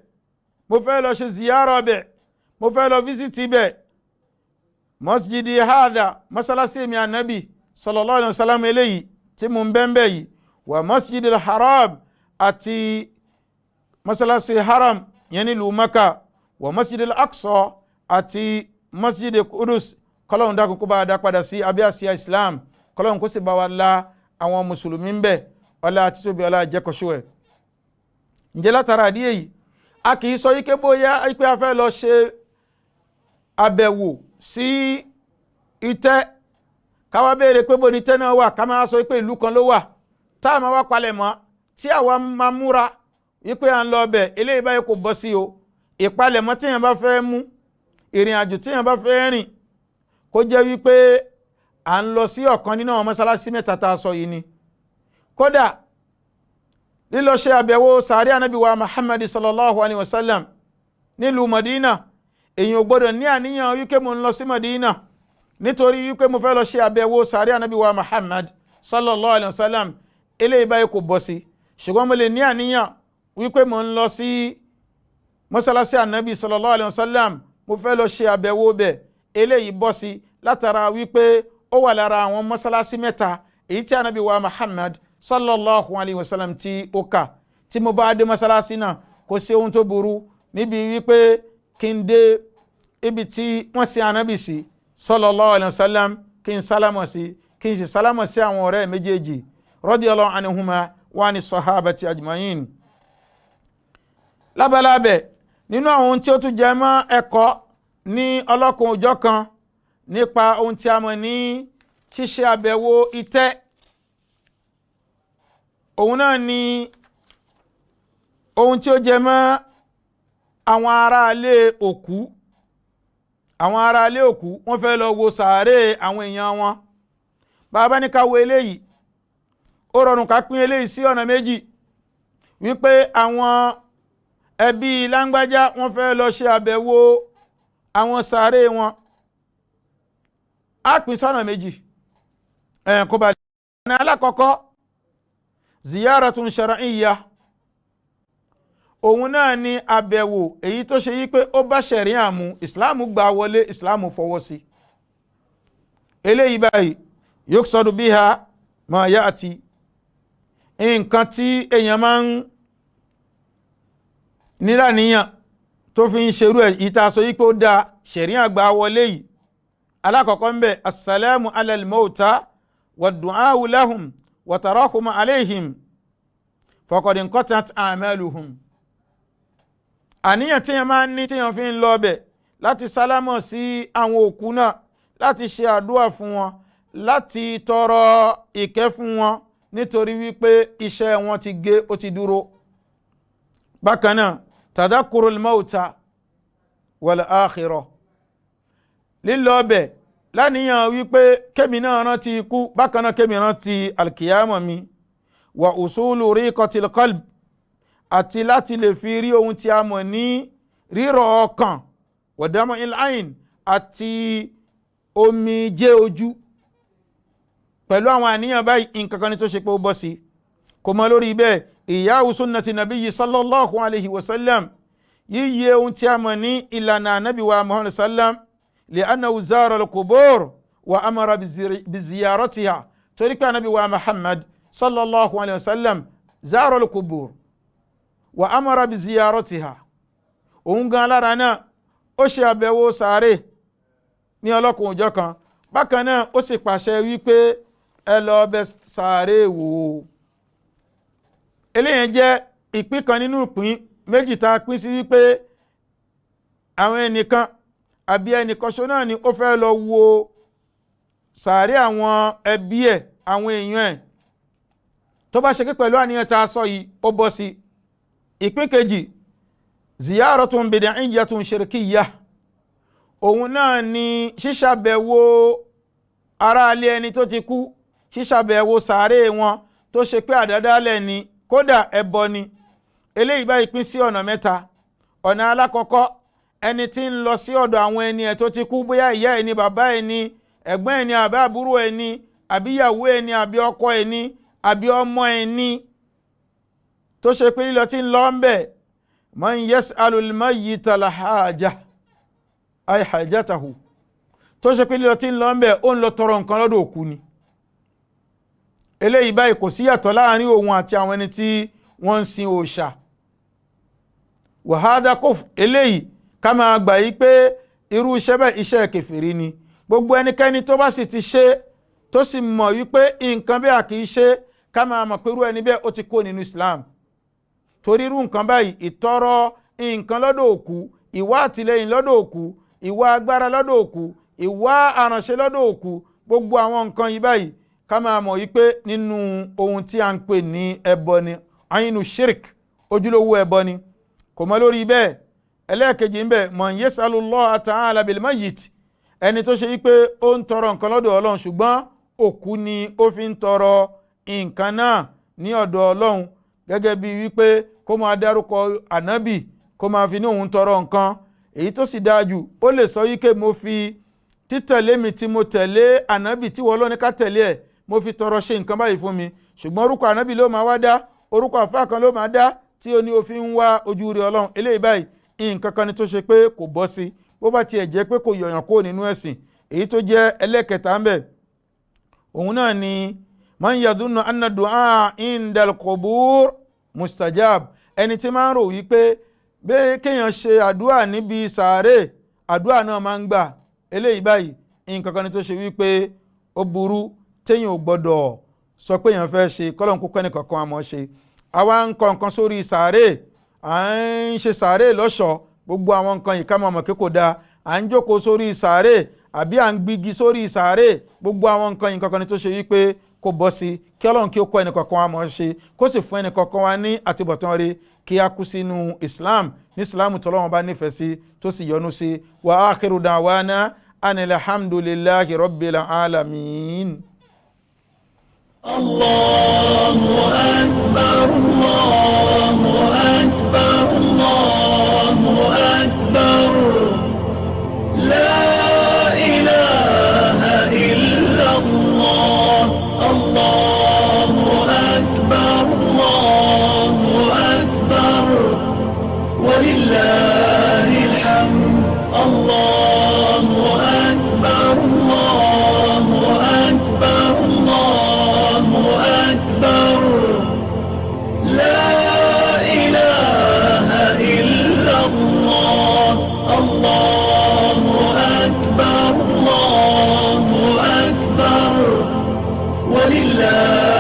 mo fẹ́ lọ ṣe ziyara bẹ̀, mo fẹ́ lọ visiti bẹ̀. Masjidi hadha, masalasi mi Ànábì sallallahu alaihi wasallam eléyìí tí mo ń bẹ́ẹ̀ yìí, wa masjidil haram, àti masalasi haram yẹn ní ìlú Maka, wa masjidil aqsa, àti masjidi Qudus. Kọ́lọ́hun dákun kó bá dá padà sí abẹ́ àsíá Islam, kọ́lọ́hun kó sì bá wa la àwọn mùsùlùmí ń bẹ̀, ọlá títóbi ọlá jẹ́kọ̀ṣù ẹ̀. Ǹjẹ́ látara àdíyẹ yìí, a kìí sọ yí pé bóyá pé a fẹ́ lọ ṣe àbẹ̀wò sí ìtẹ́, káwá béèrè pé bó ni ìtẹ́ náà wà, ká máa sọ pé ìlú kan ló wà, tá a máa wá palẹ̀ mọ́, tí àwa máa múra wípé à ń lọ bẹ̀. Eléyìí báyìí kò bọ́ sí o. Ìpalẹ̀mọ́ tíyàn bá fẹ́ mú, ìrìn àjò tíyàn bá fẹ́ rìn, kó jẹ́ wípé à ń lọ sí ọ̀kan nínú àwọn mọ́sálásí mẹ́ta tá a sọ yìí ni. Kódà lílọ ṣe àbẹ̀wò sàárì Ànábì wa Muhammad sallallahu alaihi wasallam nílùú Madina, èyàn ò gbọdọ̀ ní àníyàn wípé mo ń lọ sí Madina nítorí wípé mo fẹ́ lọ ṣe àbẹ̀wò sàárì Ànábì wa Muhammad sallallahu alaihi wasallam. Eléyìí báyìí kò bọ́ sí. Ṣùgbọ́n mo lè ní àníyàn wípé mo ń lọ sí mọ́sálásí Ànábì sallallahu alaihi wasallam, mo fẹ́ lọ ṣe àbẹ̀wò bẹ̀. Eléyìí bọ́ sí látara wípé ó wà lára àwọn mọ́sálásí mẹ́ta èyí tí Ànábì wa Muhammad sallallahu alaihi wasallam tí ó kà. Tí mo bá dé mọ́sálásí náà, kò sí ohun tó burú níbi wípé kí n dé ibi tí wọ́n sin Ànábì sí sallallahu alaihi wasallam, kí n sálámọ̀ sí, kí n sì sálámọ̀ sí àwọn ọ̀rẹ́ méjèèjì radiyallahu anhuma wa ani sahabati ajma'in. Lábalábẹ̀, nínú àwọn ohun tí ó tún jẹ mọ́ ẹ̀kọ́ ní ọlọ́kan òjọ́ kan nípa ohun tí a mọ̀ ní ṣíṣe àbẹ̀wò ìtẹ́, òun náà ni ohun tí ó jẹ mọ́ àwọn aráalé òkú. Àwọn aráalé òkú wọ́n fẹ́ lọ wo sàárè àwọn èèyàn wọn. Bàbá ní ká wo eléyìí, ó rọrùn ká pín eléyìí sí ọ̀nà méjì, wípé àwọn ẹbí láńgbájá wọ́n fẹ́ lọ ṣe àbẹ̀wò àwọn sàárè wọn. Á pín sọ́nà méjì. Kó bá lè. Ọ̀nà alákọ̀ọ́kọ́, ziyaratun shar'iyya. Òun náà ni àbẹ̀wò èyí tó ṣe yí pé ó bá ṣẹ̀ríà mu, ìsìláàmù gbà wọlé, ìsìláàmù fọwọ́ sí. Eléyìí báyìí yuqsadu biha ma ya'ti, nǹkan tí èèyàn máa ń níláníyàn tó fi ń ṣerú ẹ̀ ìta sọ yí pé ó da ṣẹ̀ríà gbà wọlé yìí. alákọ̀ọ́kọ́ ń bẹ̀ assalamu alal mauta wa du'au lahum wa tarahum alayhim faqad inqatat a'maluhum. àníyàn tí yẹn máa ń ní tí yẹn fi ń lọ bẹ̀ láti sálámọ̀ sí àwọn òkú náà, láti ṣe àdúrà fún wọn, láti tọrọ ìkẹ́ fún wọn nítorí wípé iṣẹ́ wọn ti gé, ó ti dúró. bákan náà tadhakkurul mauta wal akhirah, lílọ bẹ̀ láníyàn wípé kémi náà rántí ikú, bákan náà kémi rántí alkiyama mi. wa usulu riqatil qalb, àti láti lè fi rí ohun tí a mọ̀ ní rírọ̀ ọkàn, wa dam'il ayn, àti omijé ojú. pẹ̀lú àwọn àníyàn báyìí nǹkan kan ní tó ṣe pé ó bọ́ sí. kò mọ lórí bẹ́ẹ̀ ìyáwó sunnati nabiyyi sallallahu alayhi wa sallam, yíyẹ ohun tí a mọ̀ ní ìlànà anabi wa muhammad sallam li'annahu zara al-qubur wa amara bi ziyaratiha, torí pé anabi wa muhammad sallallahu alayhi wa sallam zara al-qubur wa amara bi ziyaratiha. òun gan lára náà ó ṣe àbẹ̀wò sàárè ní ọlọ́kùn òjọ́ kan, bákan náà ó sì pàṣẹ wípé ẹ lọ bẹ̀ sàárè wò. eléyẹn jẹ́ ìpín kan nínú ìpín méjì tá a pín sí wípé àwọn ẹnìkan àbí ẹnìkan ṣo náà ni ó fẹ́ lọ wo sàárè àwọn ẹbí ẹ̀, àwọn èèyàn ẹ̀, tó bá ṣe pé pẹ̀lú àníyàn tá a sọ yìí ó bọ́ sí. ìpín kejì ziyaratun bid'iyyatun shirkiyyah, òun náà ni ṣíṣàbẹ̀wò aráalé ẹni tó ti kú, ṣíṣàbẹ̀wò sàárè wọn tó ṣe pé àdádálẹ̀ ni, kódà ẹbọ ni. eléyìí báyìí pín sí ọ̀nà mẹ́ta. ọ̀nà alákọ̀ọ́kọ́, ẹni tí ń lọ sí ọ̀dọ̀ àwọn ẹni ẹ̀ tó ti kú, bóyá ìyá ẹni, bàbá ẹni, ẹ̀gbọ́n ẹni, àbí àbúrò ẹni, àbí ìyàwó ẹni, àbí ọkọ ẹni, àbí ọmọ ẹni, tó ṣe pé lílọ tí ń lọ ń bẹ̀ man yas'alul mayyita al-haja ay hajatahu, tó ṣe pé lílọ tí ń lọ ń bẹ̀ ó ń lọ tọrọ nǹkan lọ́dọ̀ òkú ni. eléyìí báyìí kò sí yàtọ̀ láàrin òun àti àwọn ẹni tí wọ́n ń sin òòṣà. wa hadha kufr, eléyìí ká máa gbà yí pé irú iṣẹ́ bẹ́ẹ̀ iṣẹ́ kèfèrí ni. gbogbo ẹnikẹ́ni tó bá sì ti ṣe tó sì mọ̀ wípé nǹkan bẹ́ẹ̀ kì í ṣe, ká máa mọ̀ pé irú ẹni bẹ́ẹ̀ ó ti kó nínú Islam. torí irú nǹkan báyìí, ìtọrọ nǹkan lọ́dọ̀ òkú, ìwá àtìlẹ́yìn lọ́dọ̀ òkú, ìwá agbára lọ́dọ̀ òkú, ìwá àránṣẹ́ lọ́dọ̀ òkú, gbogbo àwọn nǹkan yìí báyìí ká máa mọ̀ wípé nínú ohun tí a ń pè ní ẹbọ ni, àyínú shirk, ojúlówó ẹbọ ni. kò mọ lórí bẹ́ẹ̀. ẹlẹ́ẹ̀kejì ń bẹ man yas'alullaha ta'ala bil mayyit, ẹni tó ṣe wípé ó ń tọrọ nǹkan lọ́dọ̀ Ọlọ́run ṣùgbọ́n òkú ni ó fi ń tọrọ nǹkan náà ní ọ̀dọ̀ Ọlọ́run, gẹ́gẹ́ bí wípé kó máa dárúkọ ànábì, kó máa fi ní òun tọrọ nǹkan. èyí tó sì dáa jù, ó lè sọ wípé mo fi títẹ̀lé mi tí mo tẹ̀lé ànábì tí wọ́n lọ́ní ká tẹ̀lé ẹ̀, mo fi tọrọ ṣe nǹkan báyìí fún mi. ṣùgbọ́n orúkọ ànábì ló máa wá dá, orúkọ àfáà kan ló máa dá tí ó ní ó fi ń wá ojú rí Ọlọ́run. eléyìí báyìí nǹkan kan ni tó ṣe pé kò bọ́ sí, bó bá tiẹ̀ jẹ́ pé kò yọ̀yàn kó nínú ẹ̀sìn. èyí tó jẹ́ ẹlẹ́kẹta ń bẹ, òun náà ni man yadhunnu anna du'a indal qubur mustajab, ẹni tí máa ń rò wípé bẹ́ẹ̀ kéèyàn ṣe àdúrà níbi sàárè, àdúrà náà máa ń gbà. eléyìí báyìí nǹkan kan ni tó ṣe wípé ó burú, téèyàn ò gbọdọ̀ sọ pé èèyàn fẹ́ ṣe, kọ́lọ́n kó kẹ́ni kankan àmọ́ ṣe. àwa ń kọ nǹkan sórí sàárè, à ń ṣe sàárè lọ́ṣọ̀ọ́, gbogbo àwọn nǹkan yìí ká máa mọ̀ pé kò dáa. à ń jókòó sórí sàárè àbí à ń gbígi sórí sàárè, gbogbo àwọn nǹkan yìí kankan ni tó ṣe wípé kò bọ́ sí. kí Ọlọ́run kí ó kọ́ ẹnì kankan wa mọ̀ ṣe, kó sì fún ẹnì kankan wa ní àtibọ̀tán rere, kí a kú sínú Islam, ní Islam tọ́lọ́run bá nífẹ̀ẹ́ sí tó sì yọ́nú sí. wa akhiru da'wana anil hamdulillahi rabbil alamin. Allahu akbar, Allahu akbar, Allahu akbar, la ilaha illa Allah, Allahu akbar, Allahu akbar, walillahil hamd, Allahu akbar, Allahu akbar, Allahu akbar, la ilaha ولله